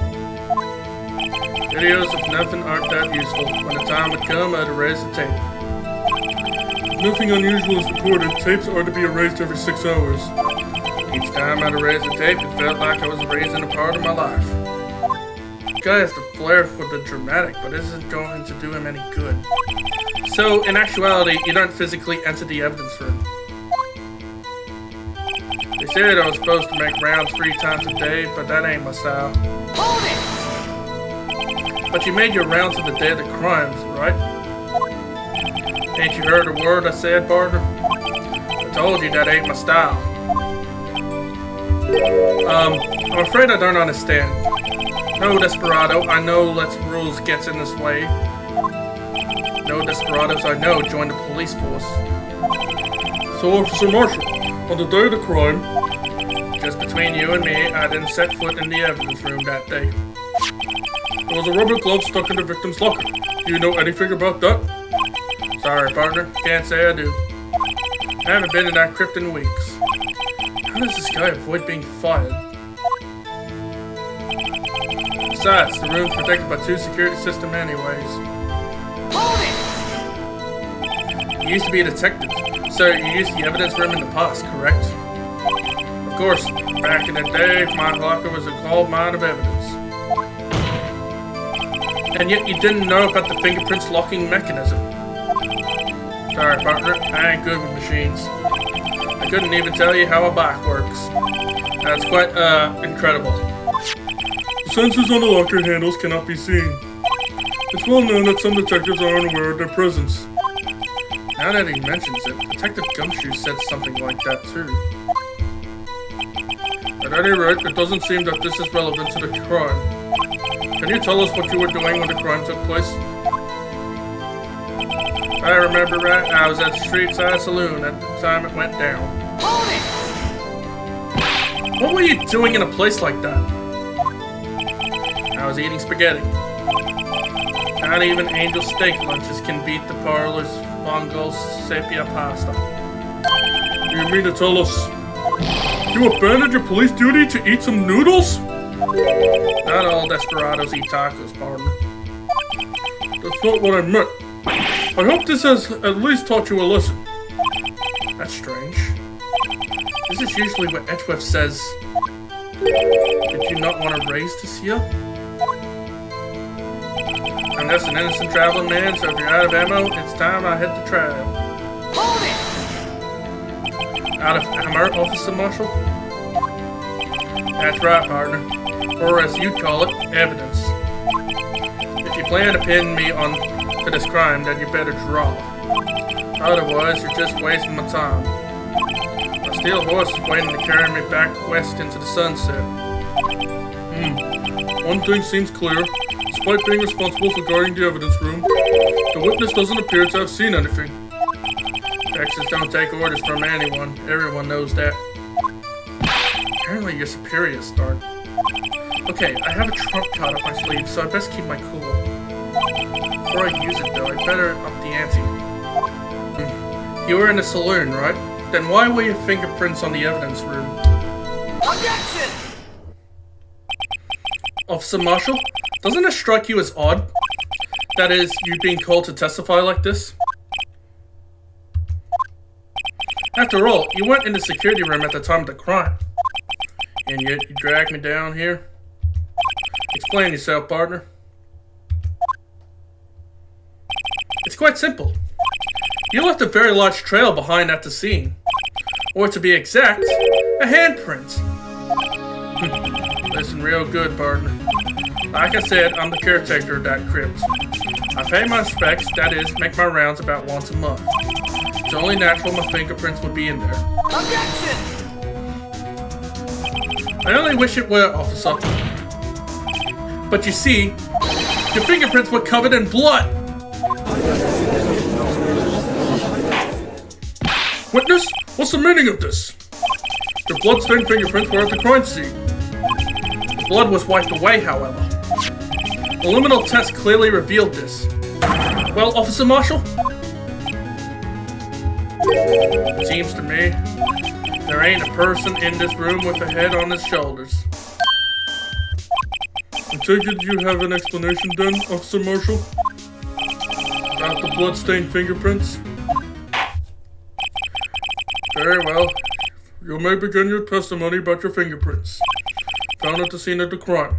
Videos of nothing aren't that useful. When the time would come, I'd erase the tape. If nothing unusual is recorded, tapes are to be erased every 6 hours. Each time I'd erase the tape, it felt like I was erasing a part of my life. The guy has the flair for the dramatic, but it isn't going to do him any good. So, in actuality, you don't physically enter the evidence room. They said I was supposed to make rounds 3 times a day, but that ain't my style. Hold it! But you made your rounds on the day of the crimes, right? Ain't you heard a word I said, partner? I told you that ain't my style. I'm afraid I don't understand. No, Desperado, I know let's rules gets in this way. No desperados I know join the police force. So, Officer Marshall, on the day of the crime... Just between you and me, I didn't set foot in the evidence room that day. There was a rubber glove stuck in the victim's locker. Do you know anything about that? Sorry, partner. Can't say I do. I haven't been in that crypt in weeks. How does this guy avoid being fired? Besides, the room's protected by 2 security systems anyways. Hold it! You used to be a detective, so you used the evidence room in the past, correct? Of course, back in the day, my locker was a gold mine of evidence. And yet you didn't know about the fingerprints locking mechanism. Sorry, partner, I ain't good with machines. I couldn't even tell you how a bike works. That's quite, incredible. The sensors on the locker handles cannot be seen. It's well known that some detectives are unaware of their presence. Now that he mentions it, Detective Gumshoe said something like that too. At any rate, it doesn't seem that this is relevant to the crime. Can you tell us what you were doing when the crime took place? If I remember right, I was at the Streetside Saloon at the time it went down. Hold it! What were you doing in a place like that? I was eating spaghetti. Not even angel steak lunches can beat the parlor's fungal sepia pasta. Do you mean to tell us you abandoned your police duty to eat some noodles? Not all desperados eat tacos, partner. That's not what I meant. I hope this has at least taught you a lesson. That's strange. This is usually what Edgeworth says. Did you not want to raise this here? I'm just an innocent traveling man, so if you're out of ammo, it's time I hit the trail. Hold it! Out of ammo, Officer Marshal? That's right, partner. Or as you'd call it, evidence. If you plan to pin me on to this crime, then you better draw. Otherwise, you're just wasting my time. A steel horse is waiting to carry me back west into the sunset. One thing seems clear. Despite being responsible for guarding the evidence room, the witness doesn't appear to have seen anything. Texas don't take orders from anyone. Everyone knows that. Apparently your superiors start. Okay, I have a trump card up my sleeve, so I best keep my cool. Before I use it though, I better up the ante. You were in the saloon, right? Then why were your fingerprints on the evidence room? Objection! Officer Marshall, doesn't it strike you as odd? That is, you being called to testify like this? After all, you weren't in the security room at the time of the crime. And yet you dragged me down here? Explain yourself, partner. It's quite simple. You left a very large trail behind at the scene. Or to be exact, a handprint. Listen real good, partner. Like I said, I'm the caretaker of that crypt. I pay my respects, that is, make my rounds about once a month. It's only natural my fingerprints would be in there. Objection! I only wish it were, officer. But you see, your fingerprints were covered in blood. Witness, what's the meaning of this? Your blood-stained fingerprints were at the crime scene. The blood was wiped away, however. The liminal test clearly revealed this. Well, Officer Marshall? It seems to me there ain't a person in this room with a head on his shoulders. I take it you have an explanation then, Officer Marshall? About the blood-stained fingerprints? Very well. You may begin your testimony about your fingerprints found at the scene of the crime.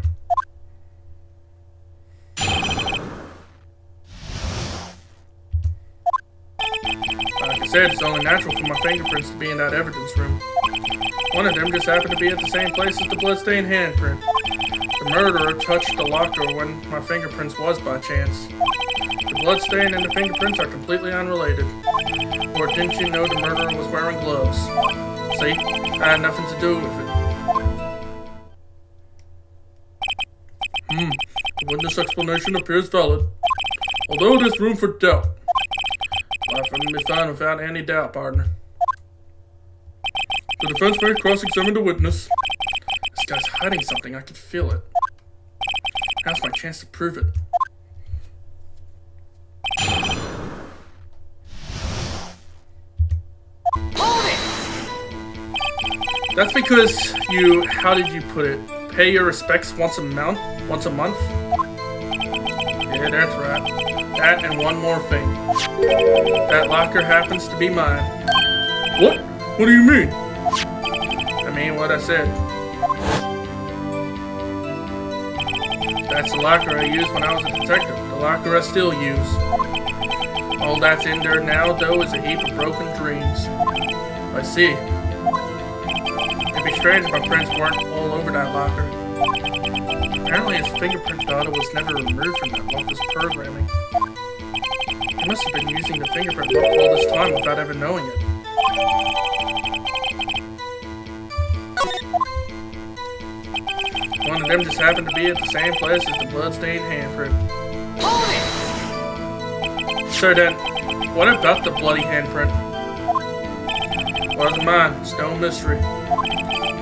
Like I said, it's only natural for my fingerprints to be in that evidence room. One of them just happened to be at the same place as the bloodstained handprint. The murderer touched the locker when my fingerprints was by chance. The bloodstain and the fingerprints are completely unrelated. Or didn't you know the murderer was wearing gloves? See, I had nothing to do with it. The witness explanation appears valid, although there's room for doubt. Life wouldn't be fun without any doubt, partner. The defense may cross-examine the witness. This guy's hiding something, I can feel it. Now's my chance to prove it. Hold it! That's because you, how did you put it, pay your respects once a month? Yeah, that's right. That and one more thing. That locker happens to be mine. What? What do you mean? I mean what I said. That's the locker I used when I was a detective. The locker I still use. All that's in there now, though, is a heap of broken dreams. I see. It'd be strange if my prints weren't all over that locker. Apparently his fingerprint data was never removed from that locker's programming. He must have been using the fingerprint lock all this time without ever knowing it. One of them just happened to be at the same place as the bloodstained handprint. Hold it! So then, what about the bloody handprint? Wasn't mine. It's no mystery.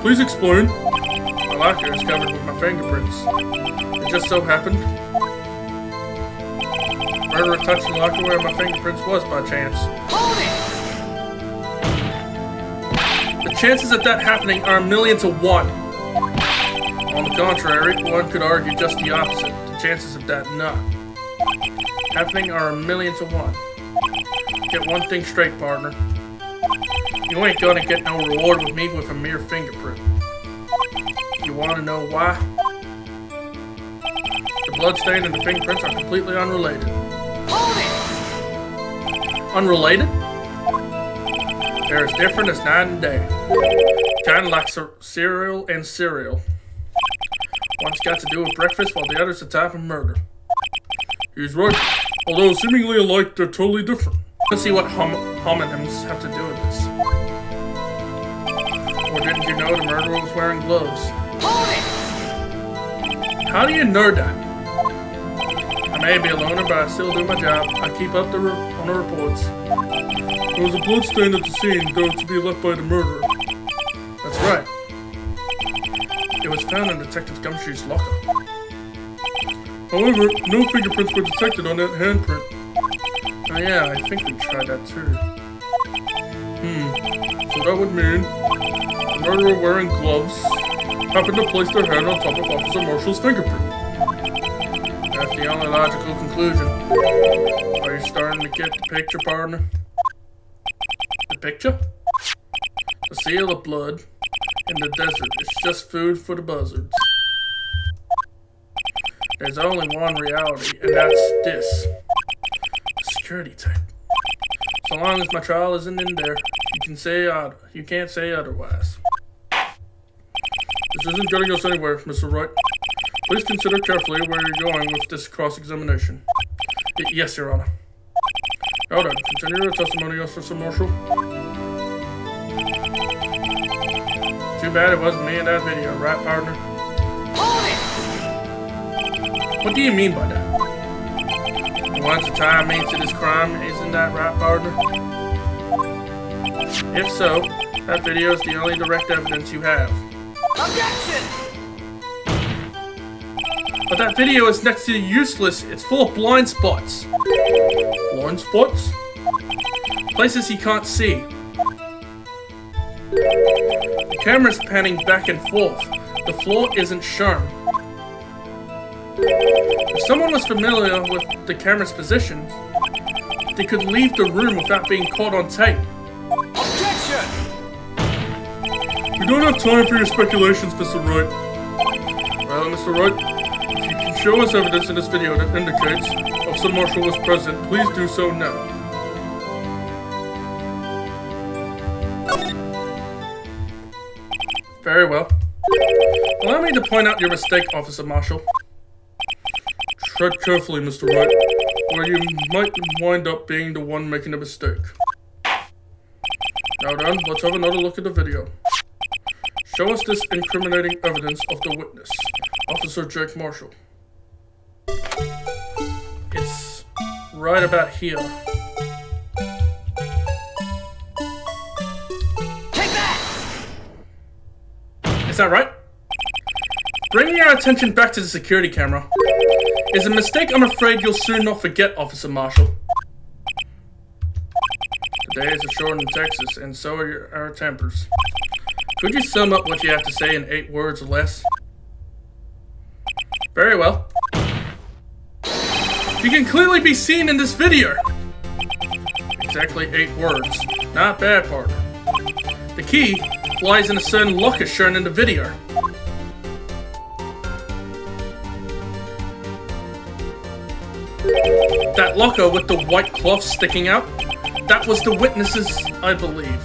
Please explain. My locker is covered with my fingerprints. It just so happened. Murderer touched the locker where my fingerprints was by chance. Hold it! The chances of that happening are 1,000,000 to 1. On the contrary, one could argue just the opposite. The chances of that not happening are 1,000,000 to 1. Get one thing straight, partner. You ain't gonna get no reward with me with a mere fingerprint. You wanna know why? The bloodstain and the fingerprints are completely unrelated. Hold it! Unrelated? They're as different as night and day. Kinda like cereal and cereal. One's got to do with breakfast while the other's a type of murder. He's right. Although seemingly alike, they're totally different. Let's see what homonyms have to do with this. Or didn't you know the murderer was wearing gloves? Hold it! How do you know that? I may be a loner, but I still do my job. I keep up on the reports. There was a bloodstain at the scene, though to be left by the murderer. That's right. It was found in Detective Gumshoe's locker. However, no fingerprints were detected on that handprint. Oh yeah, I think we tried that too. So that would mean the murderer wearing gloves happened to place their hand on top of Officer Marshall's fingerprint. That's the only logical conclusion. Are you starting to get the picture, partner? The picture? The seal of blood in the desert is just food for the buzzards. There's only one reality, and that's this. Security tape. So long as my trial isn't in there, you can't say otherwise. This isn't getting us anywhere, Mr. Wright. Please consider carefully where you're going with this cross-examination. Yes, Your Honor. Now then, continue your testimony, Officer Marshall. Too bad it wasn't me in that video, right, partner? Hold it! What do you mean by that? You want to tie me to this crime, isn't that right, partner? If so, that video is the only direct evidence you have. Objection! But that video is next to useless. It's full of blind spots. Blind spots? Places he can't see. The camera's panning back and forth. The floor isn't shown. If someone was familiar with the camera's position, they could leave the room without being caught on tape. Objection! We don't have time for your speculations, Mr. Wright. Well, Mr. Wright, if you can show us evidence in this video that indicates Officer Marshall was present, please do so now. Very well. Allow me to point out your mistake, Officer Marshall. Tread carefully, Mr. Wright, or you might wind up being the one making a mistake. Now then, let's have another look at the video. Show us this incriminating evidence of the witness, Officer Jake Marshall. It's right about here. Take that! Is that right? Bringing our attention back to the security camera is a mistake I'm afraid you'll soon not forget, Officer Marshall. The days are short in Texas, and so are our tempers. Could you sum up what you have to say in 8 words or less? Very well. You can clearly be seen in this video. Exactly 8 words. Not bad, partner. The key lies in a certain locker shown in the video. That locker with the white cloth sticking out, that was the witness's, I believe.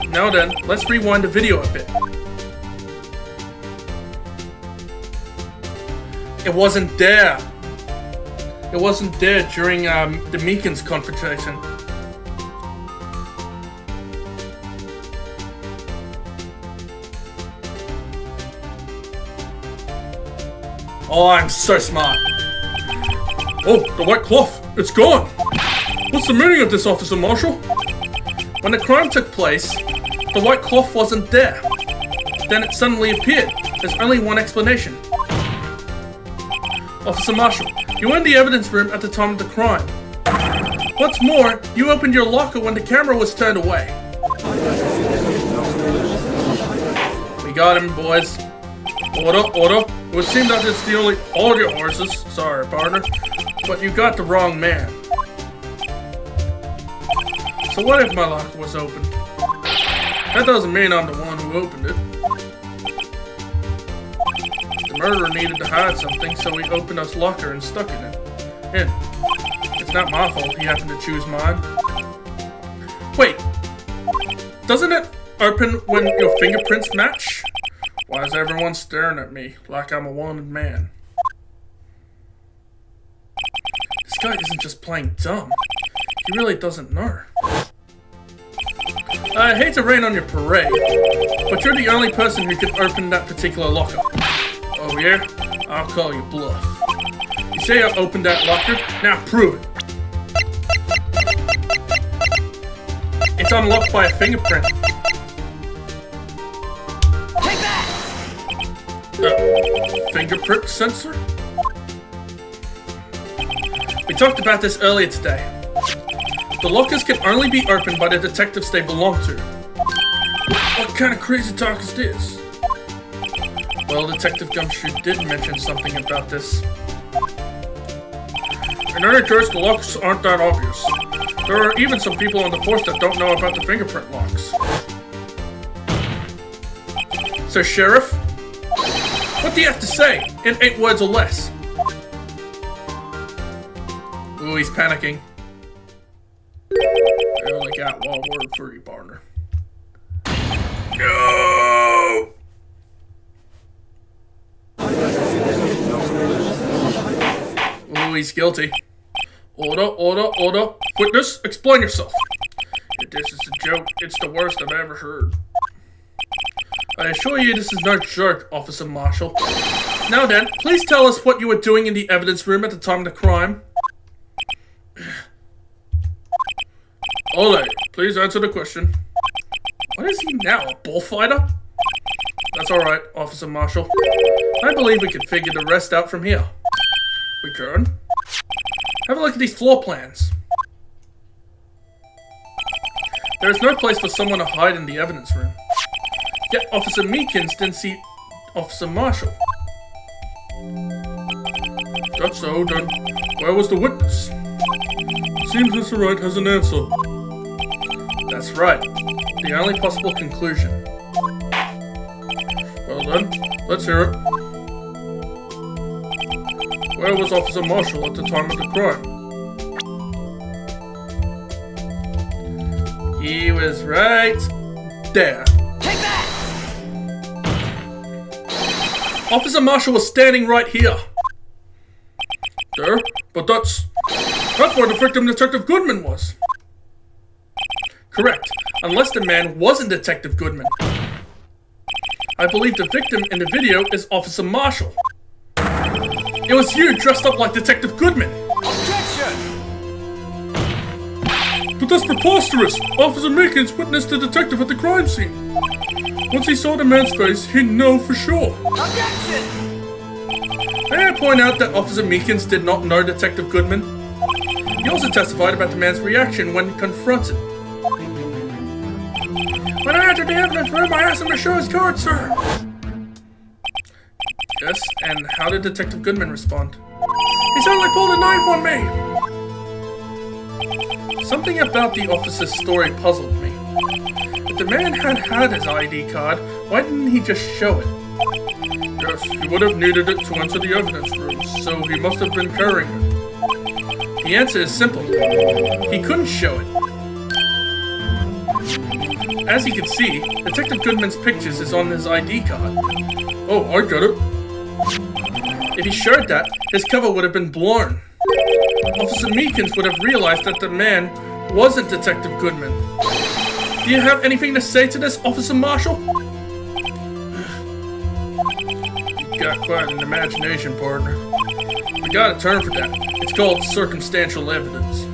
Now then, let's rewind the video a bit. It wasn't there. It wasn't there during the Meekins confrontation. Oh, I'm so smart. Oh, the white cloth. It's gone. What's the meaning of this, Officer Marshall? When the crime took place, the white cloth wasn't there. Then it suddenly appeared. There's only one explanation. Officer Marshall, you were in the evidence room at the time of the crime. What's more, you opened your locker when the camera was turned away. We got him, boys. Order. It would seem that it's the only audio horses. Sorry, partner. But you got the wrong man. So what if my locker was opened? That doesn't mean I'm the one who opened it. The murderer needed to hide something, so he opened his locker and stuck in it. And it's not my fault he happened to choose mine. Wait, doesn't it open when your fingerprints match? Why is everyone staring at me like I'm a wanted man? This guy isn't just playing dumb. He really doesn't know. I hate to rain on your parade, but you're the only person who can open that particular locker. Oh yeah? I'll call you bluff. You say I opened that locker? Now prove it. It's unlocked by a fingerprint. Take that! Fingerprint sensor? We talked about this earlier today. The lockers can only be opened by the detectives they belong to. What kind of crazy talk is this? Well, Detective Gumshoe did mention something about this. In any case, the locks aren't that obvious. There are even some people on the force that don't know about the fingerprint locks. So, Sheriff, what do you have to say in 8 words or less? Ooh, he's panicking. I only got one word for you, partner. No! Ooh, he's guilty. Order. Witness, explain yourself. If this is a joke, it's the worst I've ever heard. I assure you this is no joke, Officer Marshall. Now then, please tell us what you were doing in the evidence room at the time of the crime. Ole, please answer the question. What is he now, a bullfighter? That's alright, Officer Marshall. I believe we can figure the rest out from here. We can. Have a look at these floor plans. There is no place for someone to hide in the evidence room. Yet Officer Meekins didn't see Officer Marshall. That's so, then where was the witness? Seems Mr. Wright has an answer. That's right. The only possible conclusion. Well then, let's hear it. Where was Officer Marshall at the time of the crime? He was right there. Take that! Officer Marshall was standing right here. There? But that's where the victim, Detective Goodman, was. Correct, unless the man wasn't Detective Goodman. I believe the victim in the video is Officer Marshall. It was you dressed up like Detective Goodman. Objection! But that's preposterous! Officer Meekins witnessed the detective at the crime scene. Once he saw the man's face, he'd know for sure. Objection! May I point out that Officer Meekins did not know Detective Goodman? He also testified about the man's reaction when confronted. When I entered the evidence room, I asked him to show his card, sir. Yes, and how did Detective Goodman respond? He suddenly pulled a knife on me! Something about the officer's story puzzled me. If the man had his ID card, why didn't he just show it? Yes, he would have needed it to enter the evidence room, so he must have been carrying it. The answer is simple. He couldn't show it. As you can see, Detective Goodman's pictures is on his ID card. Oh, I get it. If he showed that, his cover would have been blown. Officer Meekins would have realized that the man wasn't Detective Goodman. Do you have anything to say to this, Officer Marshall? You got quite an imagination, partner. We got a term for that. It's called circumstantial evidence.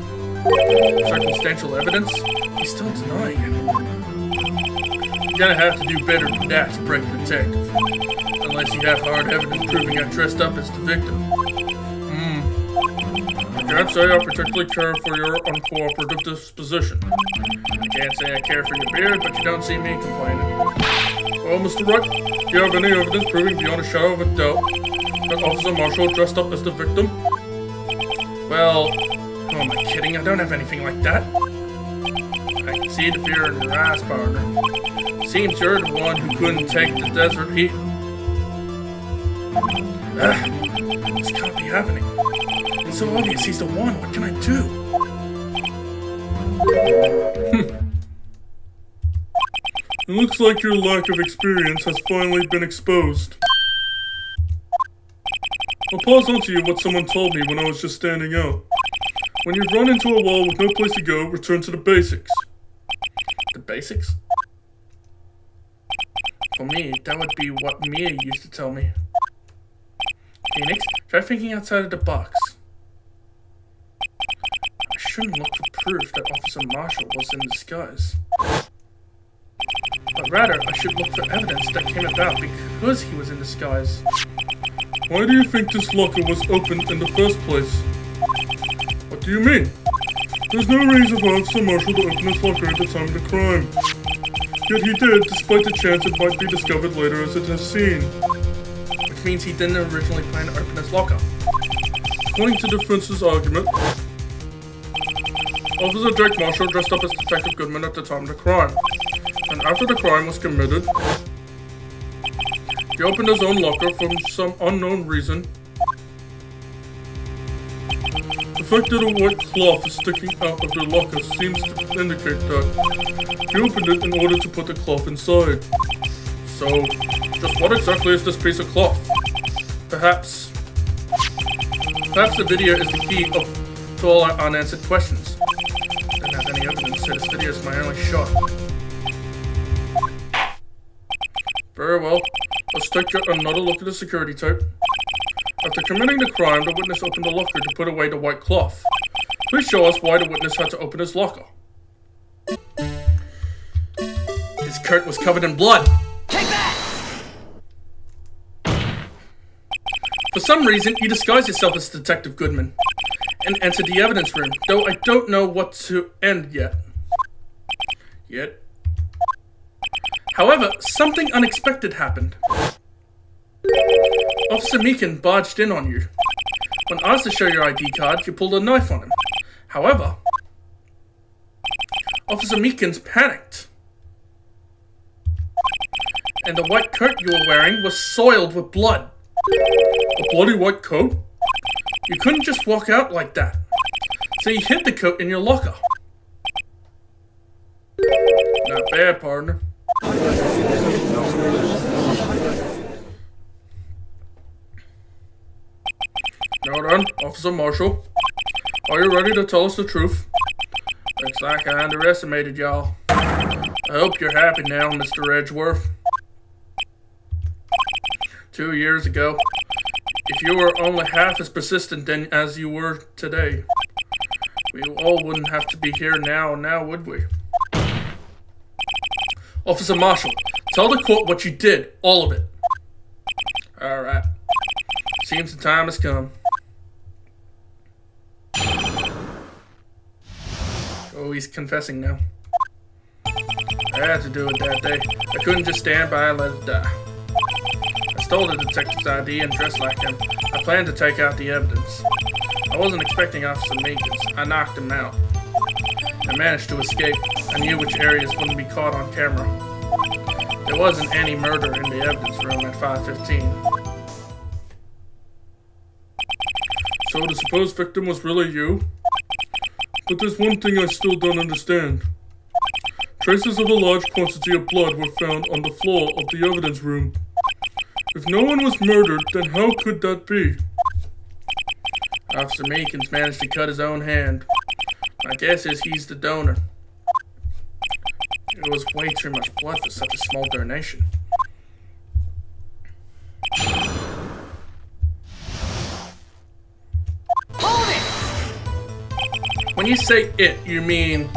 Circumstantial evidence? He's still denying it. You're gonna have to do better than that to break the detective. Unless you have hard evidence proving I dressed up as the victim. I can't say I particularly care for your uncooperative disposition. I can't say I care for your beard, but you don't see me complaining. Well, Mr. Wright, do you have any evidence proving beyond a shadow of a doubt that Officer Marshall dressed up as the victim? Well, who am I kidding? I don't have anything like that. I can see the fear in your eyes, partner. Seems you're the one who couldn't take the desert heat. This can't be happening. It's so obvious he's the one. What can I do? It looks like your lack of experience has finally been exposed. I'll pass on to you what someone told me when I was just standing out. When you've run into a wall with no place to go, return to the basics. The basics? For me, that would be what Mia used to tell me. Phoenix, try thinking outside of the box. I shouldn't look for proof that Officer Marshall was in disguise. But rather, I should look for evidence that came about because he was in disguise. Why do you think this locker was opened in the first place? What do you mean? There's no reason for Officer Marshall to open his locker at the time of the crime. Yet he did, despite the chance it might be discovered later as it has seen. Which means he didn't originally plan to open his locker. According to the defense's argument, Officer Jake Marshall dressed up as Detective Goodman at the time of the crime. And after the crime was committed, he opened his own locker for some unknown reason. The fact that a white cloth is sticking out of the locker seems to indicate that he opened it in order to put the cloth inside. So, just what exactly is this piece of cloth? Perhaps the video is the key to all our unanswered questions. I don't have any evidence, so this video is my only shot. Very well. Let's take yet another look at the security tape. After committing the crime, the witness opened the locker to put away the white cloth. Please show us why the witness had to open his locker. His coat was covered in blood. Take that! For some reason, you disguised yourself as Detective Goodman and entered the evidence room, though I don't know what to end yet. However, something unexpected happened. Officer Meekin barged in on you. When asked to show your ID card, you pulled a knife on him. However, Officer Meekins panicked. And the white coat you were wearing was soiled with blood. A bloody white coat? You couldn't just walk out like that. So you hid the coat in your locker. Not bad, partner. Now then, Officer Marshall, are you ready to tell us the truth? Looks like I underestimated y'all. I hope you're happy now, Mr. Edgeworth. 2 years ago, if you were only half as persistent then as you were today, we all wouldn't have to be here now, would we? Officer Marshall, tell the court what you did, all of it. Alright. Seems the time has come. Oh, he's confessing now. I had to do it that day. I couldn't just stand by and let it die. I stole the detective's ID and dressed like him. I planned to take out the evidence. I wasn't expecting Officer Meekins. I knocked him out. I managed to escape. I knew which areas wouldn't be caught on camera. There wasn't any murder in the evidence room at 5:15. So the supposed victim was really you? But there's one thing I still don't understand. Traces of a large quantity of blood were found on the floor of the evidence room. If no one was murdered, then how could that be? Officer Meekins managed to cut his own hand. My guess is he's the donor. It was way too much blood for such a small donation. Hold it! When you say it, you mean...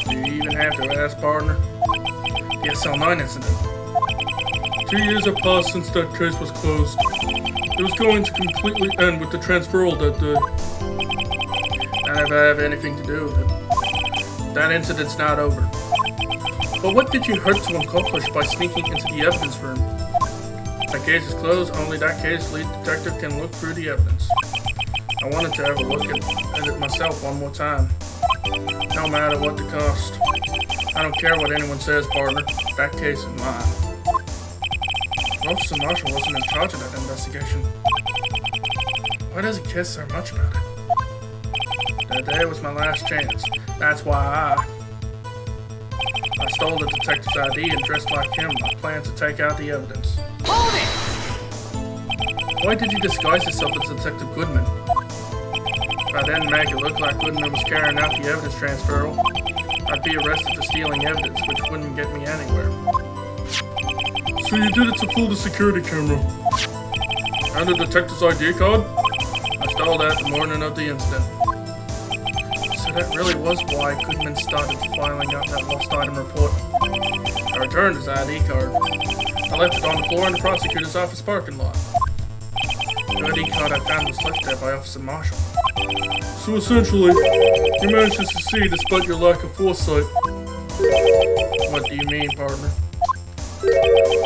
Do you even have to ask, partner? The SL9 incident. 2 years have passed since that case was closed. It was going to completely end with the transferal that day. Not if I have anything to do with it. That incident's not over. But what did you hurt to accomplish by sneaking into the evidence room? That case is closed. Only that case lead detective can look through the evidence. I wanted to have a look at it myself one more time. No matter what the cost. I don't care what anyone says, partner. That case is mine. Officer Marshall wasn't in charge of that investigation. Why does he care so much about it? That day was my last chance. That's why I stole the detective's ID and dressed like him. I planned to take out the evidence. Hold it! Why did you disguise yourself as Detective Goodman? If I didn't make it look like Goodman was carrying out the evidence transferal, I'd be arrested for stealing evidence, which wouldn't get me anywhere. So you did it to fool the security camera. And the detective's ID card? I stole that the morning of the incident. So that really was why Goodman started filing out that lost item report. I returned his ID card. I left it on the floor in the prosecutor's office parking lot. The ID card I found was left there by Officer Marshall. So essentially, you managed to succeed despite your lack of foresight. What do you mean, partner?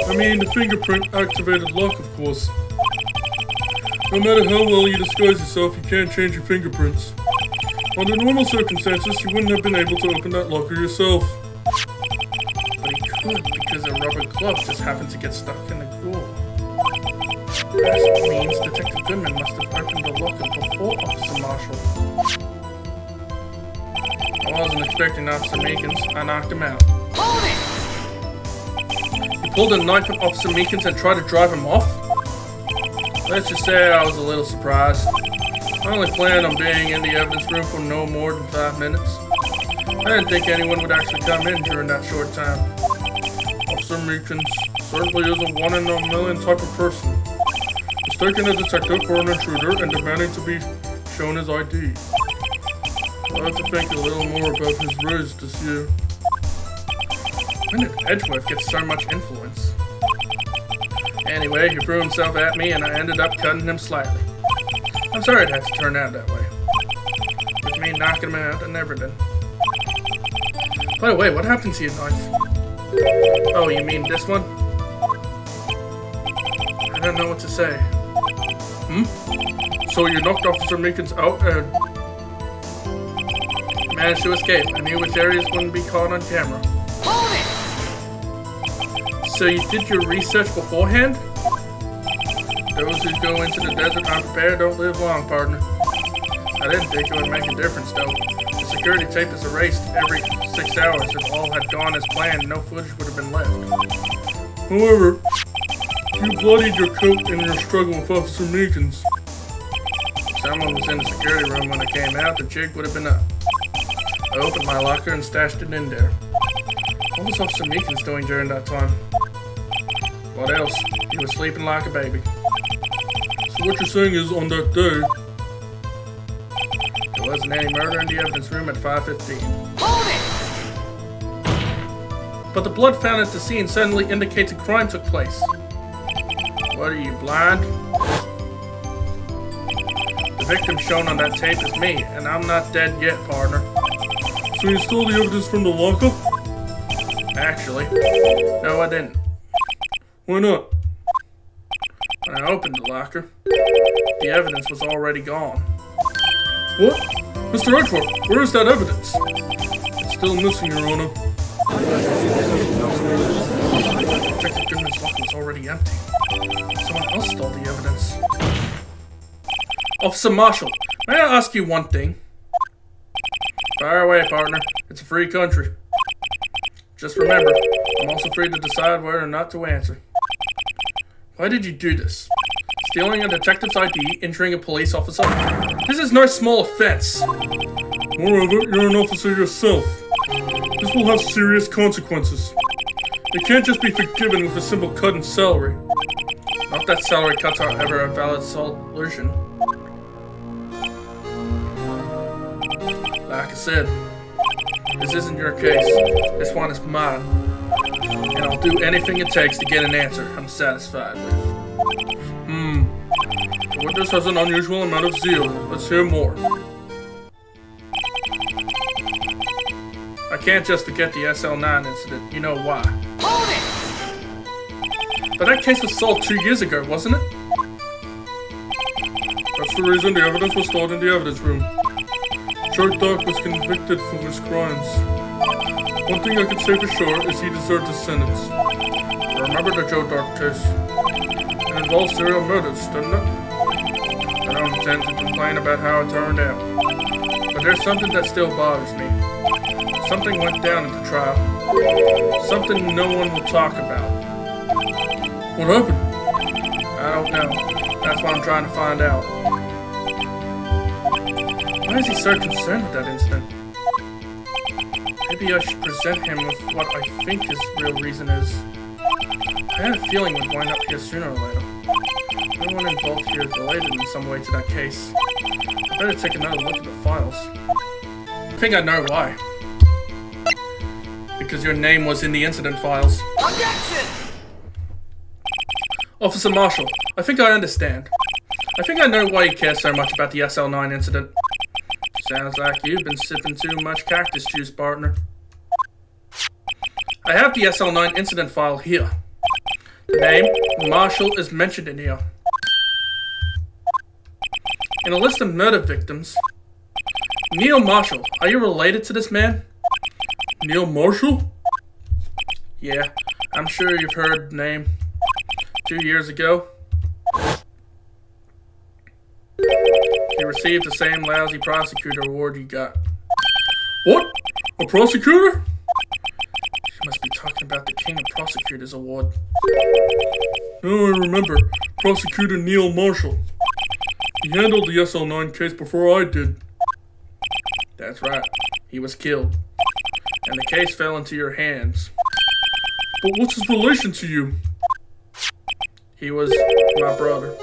I mean, the fingerprint activated lock, of course. No matter how well you disguise yourself, you can't change your fingerprints. Under normal circumstances, you wouldn't have been able to open that locker yourself. But he could, because a rubber glove just happened to get stuck in the groove. That means Detective Goodman must have opened the locker before Officer Marshall. I wasn't expecting Officer Meekins. I knocked him out. Hold it! He pulled a knife on Officer Meekins and tried to drive him off? Let's just say I was a little surprised. I only planned on being in the evidence room for no more than 5 minutes. I didn't think anyone would actually come in during that short time. Officer Meekins certainly is a one-in-a-million type of person. Mistaking a detective for an intruder and demanding to be shown his ID. I'll have to think a little more about his raise this year. When did Edgeworth get so much influence? Anyway, he threw himself at me and I ended up cutting him slightly. I'm sorry it had to turn out that way. With me knocking him out and everything. By the way, what happened to your knife? Oh, you mean this one? I don't know what to say. So you knocked Officer Meekins out and... Managed to escape. I knew which areas wouldn't be caught on camera. Hold it! So you did your research beforehand? Those who go into the desert unprepared don't live long, partner. I didn't think it would make a difference, though. The security tape is erased every 6 hours. If all had gone as planned, no footage would have been left. However, you bloodied your coat in your struggle with Officer Meekins. If someone was in the security room when I came out, the jig would have been up. I opened my locker and stashed it in there. What was Officer Meekins doing during that time? What else? He was sleeping like a baby. So what you're saying is, on that day... There wasn't any murder in the evidence room at 5:15. Hold it! But the blood found at the scene suddenly indicates a crime took place. What are you, blind? The victim shown on that tape is me, and I'm not dead yet, partner. So you stole the evidence from the locker? Actually, no I didn't. Why not? When I opened the locker, the evidence was already gone. What? Mr. Edgeworth, where is that evidence? It's still missing, Your Honor. Detective Goodman's locker was already empty. Someone else stole the evidence. Officer Marshall, may I ask you one thing? Fire away, partner. It's a free country. Just remember, I'm also free to decide whether or not to answer. Why did you do this? Stealing a detective's ID, injuring a police officer? This is no small offense. Moreover, you're an officer yourself. This will have serious consequences. It can't just be forgiven with a simple cut in salary. Not that salary cuts are ever a valid solution. Like I said, this isn't your case. This one is mine. And I'll do anything it takes to get an answer I'm satisfied with. The witness has an unusual amount of zeal. Let's hear more. I can't just forget the SL9 incident. You know why. Hold it! But that case was solved 2 years ago, wasn't it? That's the reason the evidence was stored in the evidence room. Short Dog was convicted for his crimes. One thing I can say for sure is he deserved his sentence. Remember the Joe Dark case? It involved serial murders, didn't it? I don't intend to complain about how it turned out. But there's something that still bothers me. Something went down at the trial. Something no one will talk about. What happened? I don't know. That's what I'm trying to find out. Why is he so concerned with that incident? Maybe I should present him with what I think his real reason is. I had a feeling we'd wind up here sooner or later. Everyone involved here is related in some way to that case. I better take another look at the files. I think I know why. Because your name was in the incident files. Objection! Officer Marshall, I think I understand. I think I know why you care so much about the SL9 incident. Sounds like you've been sipping too much cactus juice, partner. I have the SL9 incident file here. The name Marshall is mentioned in here. In a list of murder victims. Neil Marshall, are you related to this man? Neil Marshall? Yeah, I'm sure you've heard the name. 2 years ago, he received the same lousy prosecutor award you got. What? A prosecutor? You must be talking about the King of Prosecutors award. No, I remember. Prosecutor Neil Marshall. He handled the SL9 case before I did. That's right. He was killed. And the case fell into your hands. But what's his relation to you? He was my brother.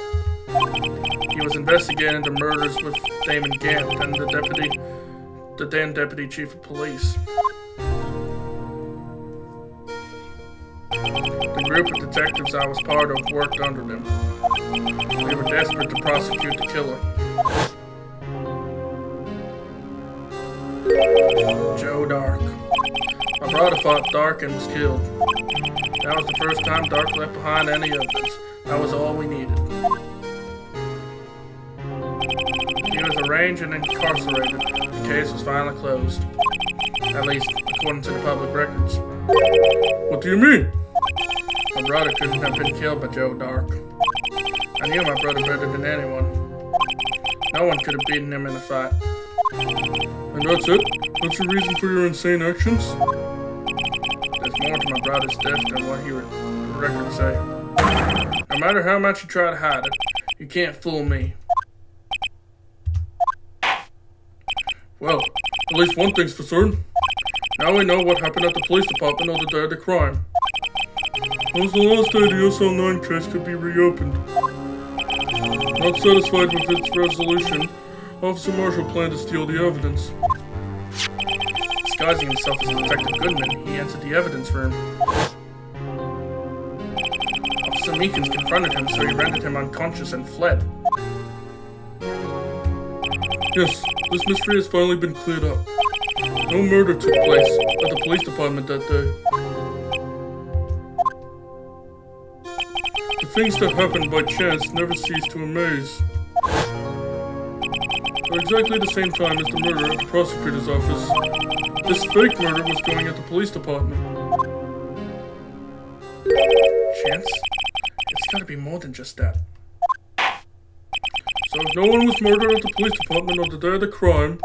He was investigating the murders with Damon Gant and the then deputy chief of police. The group of detectives I was part of worked under them. They were desperate to prosecute the killer. Joe Dark. My brother fought Dark and was killed. That was the first time Dark left behind any evidence. That was all we needed. He was arraigned and incarcerated. The case was finally closed. At least, according to the public records. What do you mean? My brother couldn't have been killed by Joe Dark. I knew my brother better than anyone. No one could have beaten him in a fight. And that's it? That's your reason for your insane actions? There's more to my brother's death than what the records say. No matter how much you try to hide it, you can't fool me. Well, at least one thing's for certain. Now we know what happened at the police department on the day of the crime. That was the last day the SL9 case could be reopened. Not satisfied with its resolution, Officer Marshall planned to steal the evidence. Disguising himself as Detective Goodman, he entered the evidence room. Officer Meekins confronted him, so he rendered him unconscious and fled. Yes, this mystery has finally been cleared up. No murder took place at the police department that day. The things that happened by chance never cease to amaze. At exactly the same time as the murder at the prosecutor's office, this fake murder was going at the police department. Chance? It's gotta be more than just that. So if no one was murdered at the police department on the day of the crime,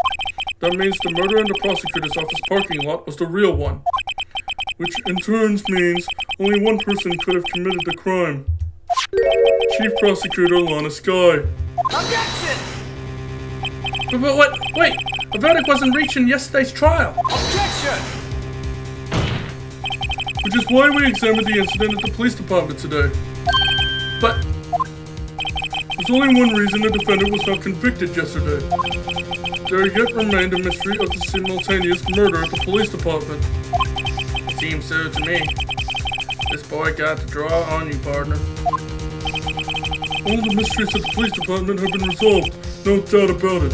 that means the murder in the prosecutor's office parking lot was the real one. Which in turn means only one person could have committed the crime. Chief Prosecutor Lana Sky. Objection! But what? Wait! A verdict wasn't reached in yesterday's trial. Objection! Which is why we examined the incident at the police department today. But There's only one reason the defendant was not convicted yesterday. There yet remained a mystery of the simultaneous murder at the police department. it seems so to me. This boy got the draw on you, partner. All the mysteries at the police department have been resolved, no doubt about it.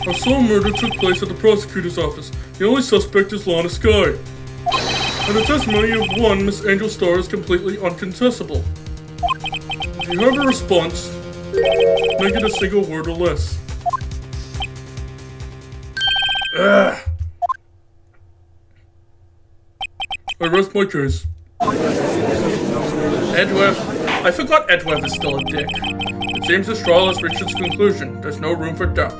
Our sole murder took place at the prosecutor's office. The only suspect is Lana Sky. And the testimony of one Miss Angel Star is completely uncontestable. If you have a response, make it a single word or less. Ugh. I rest my case. Edworth. I forgot Edworth is still a dick. It seems this trial has reached its conclusion. There's no room for doubt.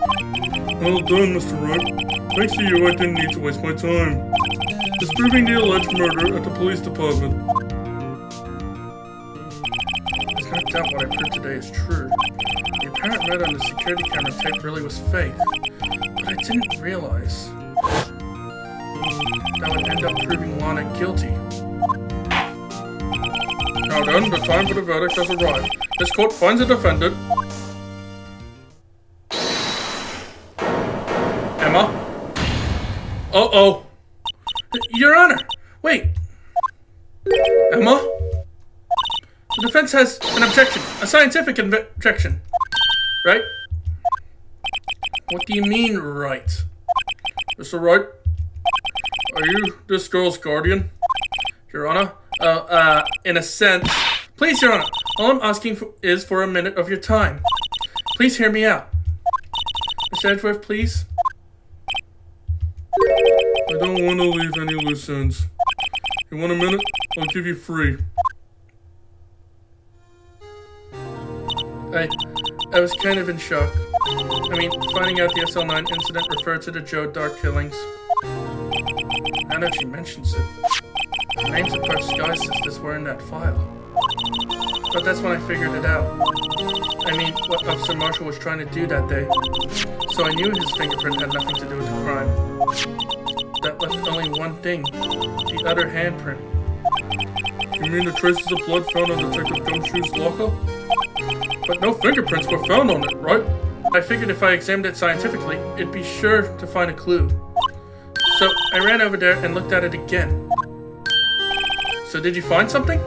Well done, Mr. Wright. Thanks to you, I didn't need to waste my time. Disproving the alleged murder at the police department. There's no doubt what I proved today is true. The apparent murder on the security camera tape really was fake. But I didn't realize that would end up proving Lana guilty. Now then, the time for the verdict has arrived. This court finds the defendant... Emma? Uh-oh. Your Honor! Wait! Emma? The defense has an objection. A scientific objection. Right? What do you mean, right? Mr. Wright, are you this girl's guardian? Your Honor? In a sense. Please, Your Honor, all I'm asking for is for a minute of your time. Please hear me out. Mr. Edgeworth, please. I don't want to leave any loose ends. You want a minute? I'll give you 3. I was kind of in shock. I mean, finding out the SL9 incident referred to the Joe Dark killings. Now that she mentions it, the names of both Sky sisters were in that file. But that's when I figured it out. I mean, what Officer Marshall was trying to do that day. So I knew his fingerprint had nothing to do with the crime. That left only one thing. The other handprint. You mean the traces of blood found on Detective Gumshoe's locker? But no fingerprints were found on it, right? I figured if I examined it scientifically, it'd be sure to find a clue. So I ran over there and looked at it again. So did you find something?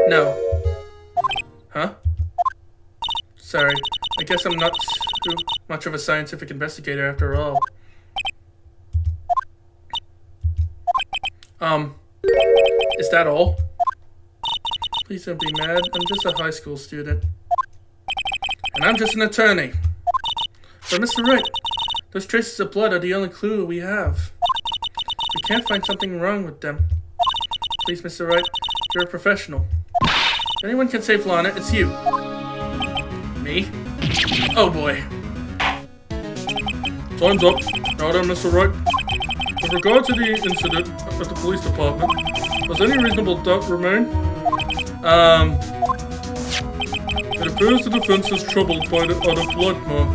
No. Huh? Sorry. I guess I'm not too much of a scientific investigator after all. Is that all? Please don't be mad. I'm just a high school student. And I'm just an attorney. But Mr. Wright, those traces of blood are the only clue we have. We can't find something wrong with them. Please, Mr. Wright, you're a professional. If anyone can save Lana, it's you. Me? Oh boy. Time's up. Now then, Mr. Wright. With regard to the incident at the police department, does any reasonable doubt remain? It appears the defense is troubled by the other blood mark.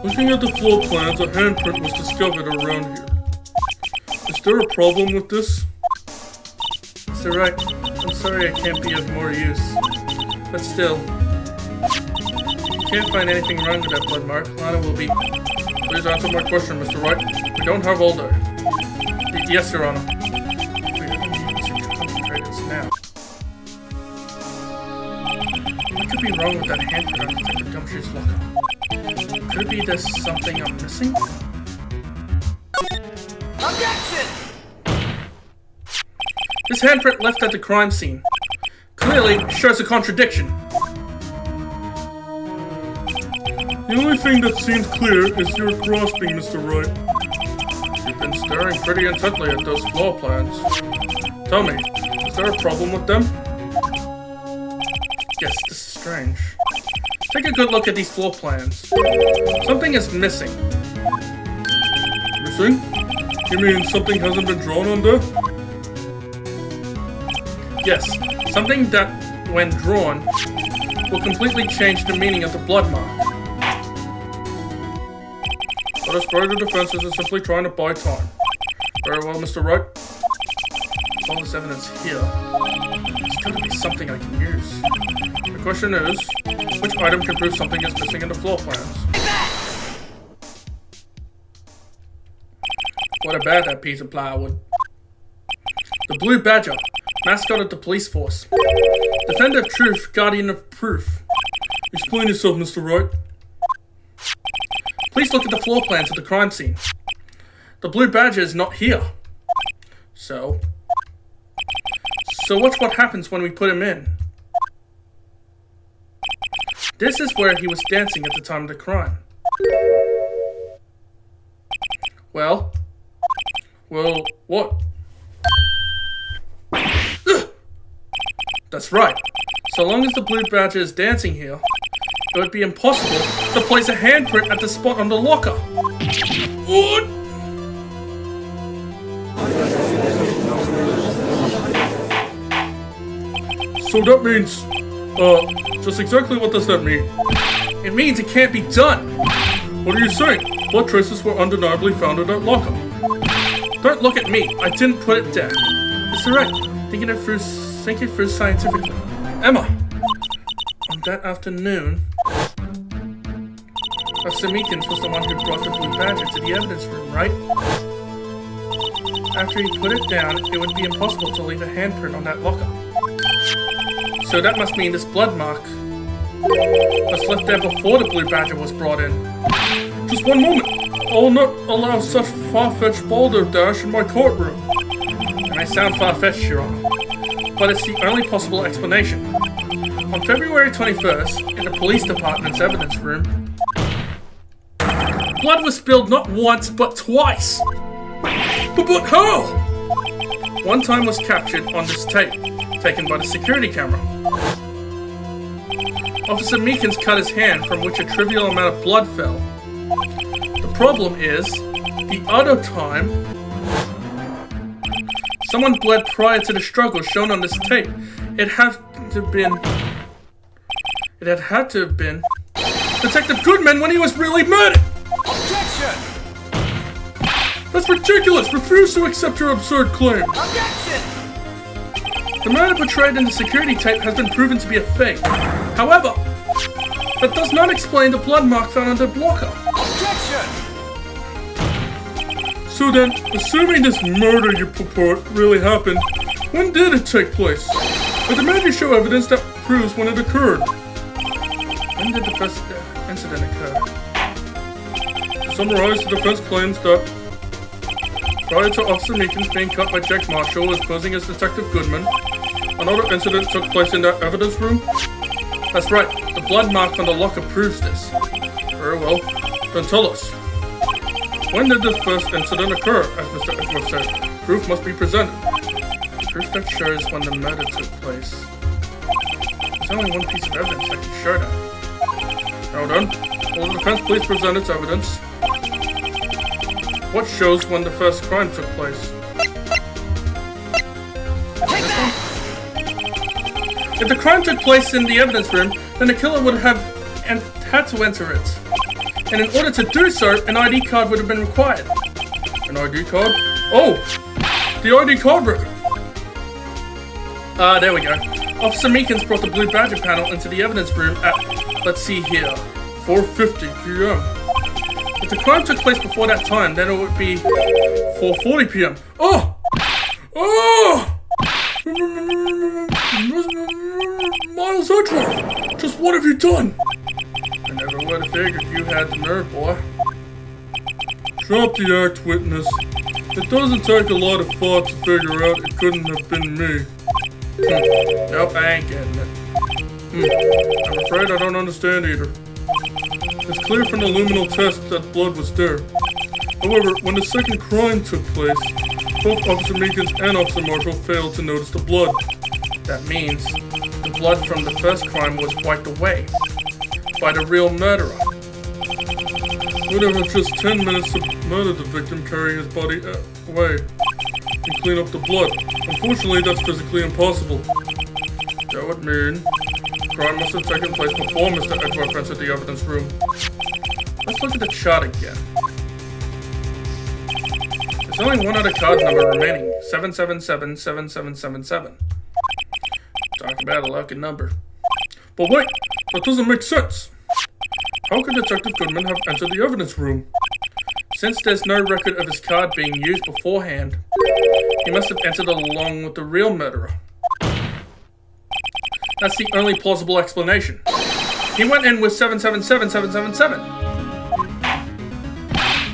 Looking at the floor plans, a handprint was discovered around here. Is there a problem with this? Mr. Wright, I'm sorry I can't be of more use. But still, if you can't find anything wrong with that blood mark, Lana will be... Please answer my question, Mr. Wright. We don't have all day. Yes, Your Honor. If we ever need to concentrate, it's now. What could be wrong with that handprint on Detective Gumshoe's locker? Could it be there's something I'm missing? Objection! This handprint left at the crime scene clearly shows a contradiction. The only thing that seems clear is your grasping, Mr. Wright. You've been staring pretty intently at those floor plans. Tell me, is there a problem with them? Yes, this is strange. Take a good look at these floor plans. Something is missing. Missing? You mean something hasn't been drawn on there? Yes, something that, when drawn, will completely change the meaning of the blood mark. But as part of the defenses is simply trying to buy time. Very well, Mr. Wright. With all this evidence here, there's got to be something I can use. The question is, which item can prove something is missing in the floor plans? What about that piece of plywood? The Blue Badger, mascot of the police force. Defender of truth, guardian of proof. Explain yourself, Mr. Wright. Please look at the floor plans of the crime scene. The Blue Badger is not here. So watch what happens when we put him in. This is where he was dancing at the time of the crime. Well, what? That's right. So long as the Blue Badger is dancing here, it would be impossible to place a handprint at the spot on the locker. What? So that means, just exactly what does that mean? It means it can't be done. What are you saying? Blood traces were undeniably found in that locker. Don't look at me. I didn't put it there. It's alright. Think it through scientifically. Emma, on that afternoon, Officer Meekins was the one who brought the Blue Badger to the evidence room, right? After he put it down, it would be impossible to leave a handprint on that locker. So that must mean this blood mark was left there before the Blue Badger was brought in. Just one moment. I will not allow such far-fetched balderdash in my courtroom. It may sound far-fetched, Your Honor, but it's the only possible explanation. On February 21st, in the police department's evidence room, blood was spilled not once, but twice. But how? One time was captured on this tape, taken by the security camera. Officer Meekins cut his hand, from which a trivial amount of blood fell. The problem is, the other time, someone bled prior to the struggle shown on this tape. It had to have been Detective Goodman when he was really murdered! Objection! That's ridiculous! Refuse to accept your absurd claim! Objection! The murder portrayed in the security tape has been proven to be a fake. However, that does not explain the blood mark found on the blocker. Objection! So then, assuming this murder you purport really happened, when did it take place? I demand you show evidence that proves when it occurred. When did the first incident occur? To summarize, the defense claims that prior to Officer Meekins being cut by Jack Marshall as posing as Detective Goodman, another incident took place in that evidence room? That's right. The blood mark on the locker proves this. Very well. Then tell us. When did the first incident occur, as Mr. Edgeworth said? Proof must be presented. Proof that shows when the murder took place. There's only one piece of evidence that can show that. Now then, will the defense please present its evidence? What shows when the first crime took place? Take that! If the crime took place in the evidence room, then the killer would have had to enter it. And in order to do so, an ID card would have been required. An ID card? Oh! The ID card record! There we go. Officer Meekins brought the Blue Badger panel into the evidence room at, let's see here, 4:50 p.m. If the crime took place before that time, then it would be 4:40 p.m. Oh! Oh! Miles Edgeworth! Just what have you done? I never would have figured you had the nerve, boy. Drop the act, witness. It doesn't take a lot of thought to figure out it couldn't have been me. Nope, I ain't getting it. I'm afraid I don't understand either. It's clear from the luminal test that blood was there. However, when the second crime took place, both Officer Meekins and Officer Marshall failed to notice the blood. That means the blood from the first crime was wiped away by the real murderer. would have just 10 minutes to murder the victim, carry his body away, and clean up the blood. Unfortunately, that's physically impossible. That would mean the crime must have taken place before Mr. Edgeworth entered the evidence room. Let's look at the chart again. There's only one other card number remaining, 7777777. Talk about a lucky number. But wait, that doesn't make sense. How could Detective Goodman have entered the evidence room? Since there's no record of his card being used beforehand, he must have entered along with the real murderer. That's the only plausible explanation. He went in with 777777.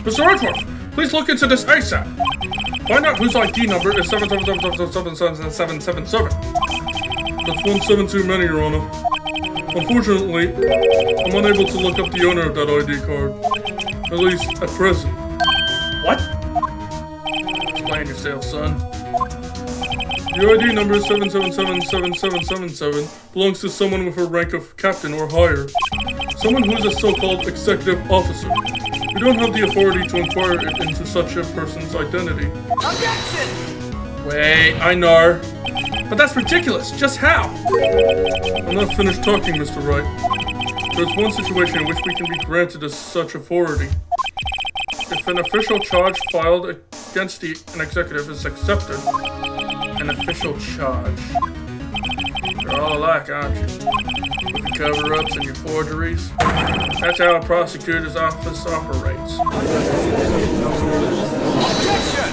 Mr. Edgeworth, please look into this ASAP. Find out whose ID number is 7777777. That's 17 too many, Your Honor. Unfortunately, I'm unable to look up the owner of that ID card. At least, at present. What? Explain yourself, son. The ID number is 7777777 belongs to someone with a rank of captain or higher. Someone who is a so-called executive officer. We don't have the authority to inquire into such a person's identity. Objection! Wait, I know. But that's ridiculous. Just how? I'm not finished talking, Mr. Wright. There's one situation in which we can be granted such authority. If an official charge filed against an executive is accepted. An official charge. You're all alike, aren't you? With your cover-ups and your forgeries. That's how a prosecutor's office operates. Objection!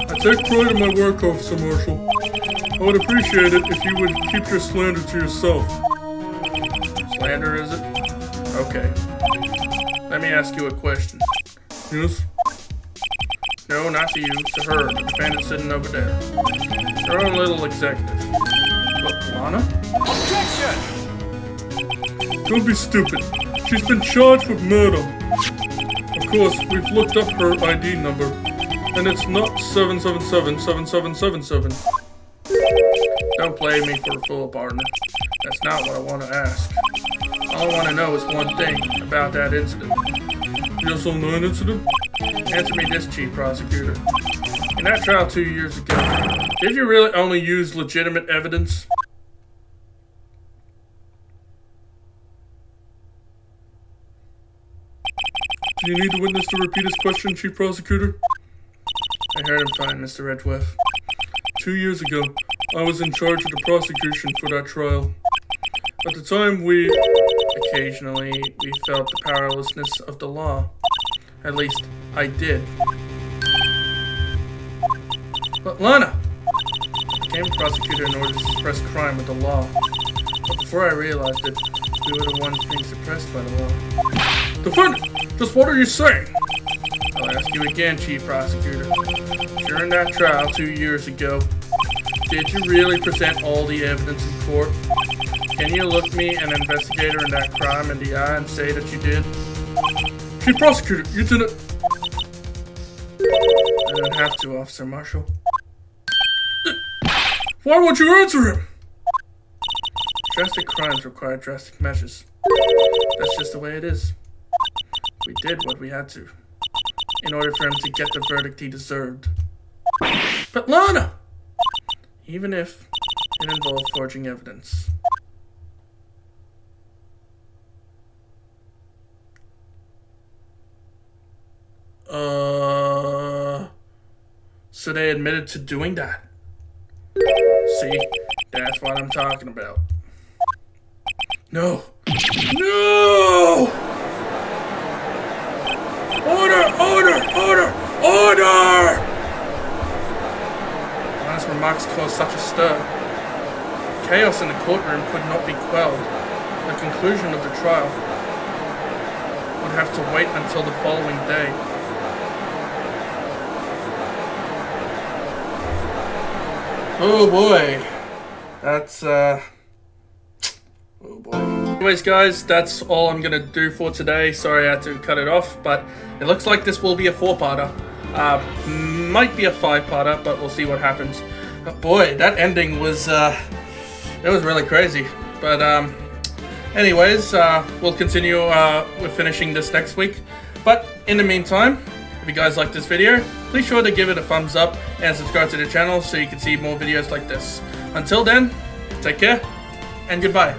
I take pride in my work, Officer Marshall. I would appreciate it if you would keep your slander to yourself. Slander, is it? Okay. Let me ask you a question. Yes? No, not to you, to her, the defendant sitting over there. Her own little executive. What, Lana? Objection! Don't be stupid. She's been charged with murder. Of course, we've looked up her ID number, and it's not 7777777. Don't play me for a fool, partner. That's not what I want to ask. All I want to know is one thing about that incident. Yes or no incident? Answer me this, Chief Prosecutor. In that trial 2 years ago, did you really only use legitimate evidence? Do you need the witness to repeat his question, Chief Prosecutor? I heard him fine, Mr. Edgeworth. 2 years ago, I was in charge of the prosecution for that trial. At the time, Occasionally, we felt the powerlessness of the law. At least, I did. But Lana! I became a prosecutor in order to suppress crime with the law. But before I realized it, we were the ones being suppressed by the law. Defendant, just what are you saying? I'll ask you again, Chief Prosecutor. During that trial 2 years ago, did you really present all the evidence in court? Can you look me, an investigator in that crime, in the eye and say that you did? Chief Prosecutor, you didn't... I don't have to, Officer Marshall. Why won't you answer him? Drastic crimes require drastic measures. That's just the way it is. We did what we had to, in order for him to get the verdict he deserved. But Lana! Even if it involved forging evidence. So they admitted to doing that. See, that's what I'm talking about. No. No! Order! Order! Order! Order! Lana's remarks caused such a stir. Chaos in the courtroom could not be quelled. The conclusion of the trial would have to wait until the following day. Oh boy. That's, oh boy. Anyways, guys, that's all I'm gonna do for today. Sorry I had to cut it off, but it looks like this will be a 4-parter. Might be a 5-parter, but we'll see what happens. Boy, that ending was, it was really crazy. But, anyways, we'll continue with finishing this next week. But in the meantime, if you guys like this video, please sure to give it a thumbs up and subscribe to the channel so you can see more videos like this. Until then, take care and goodbye.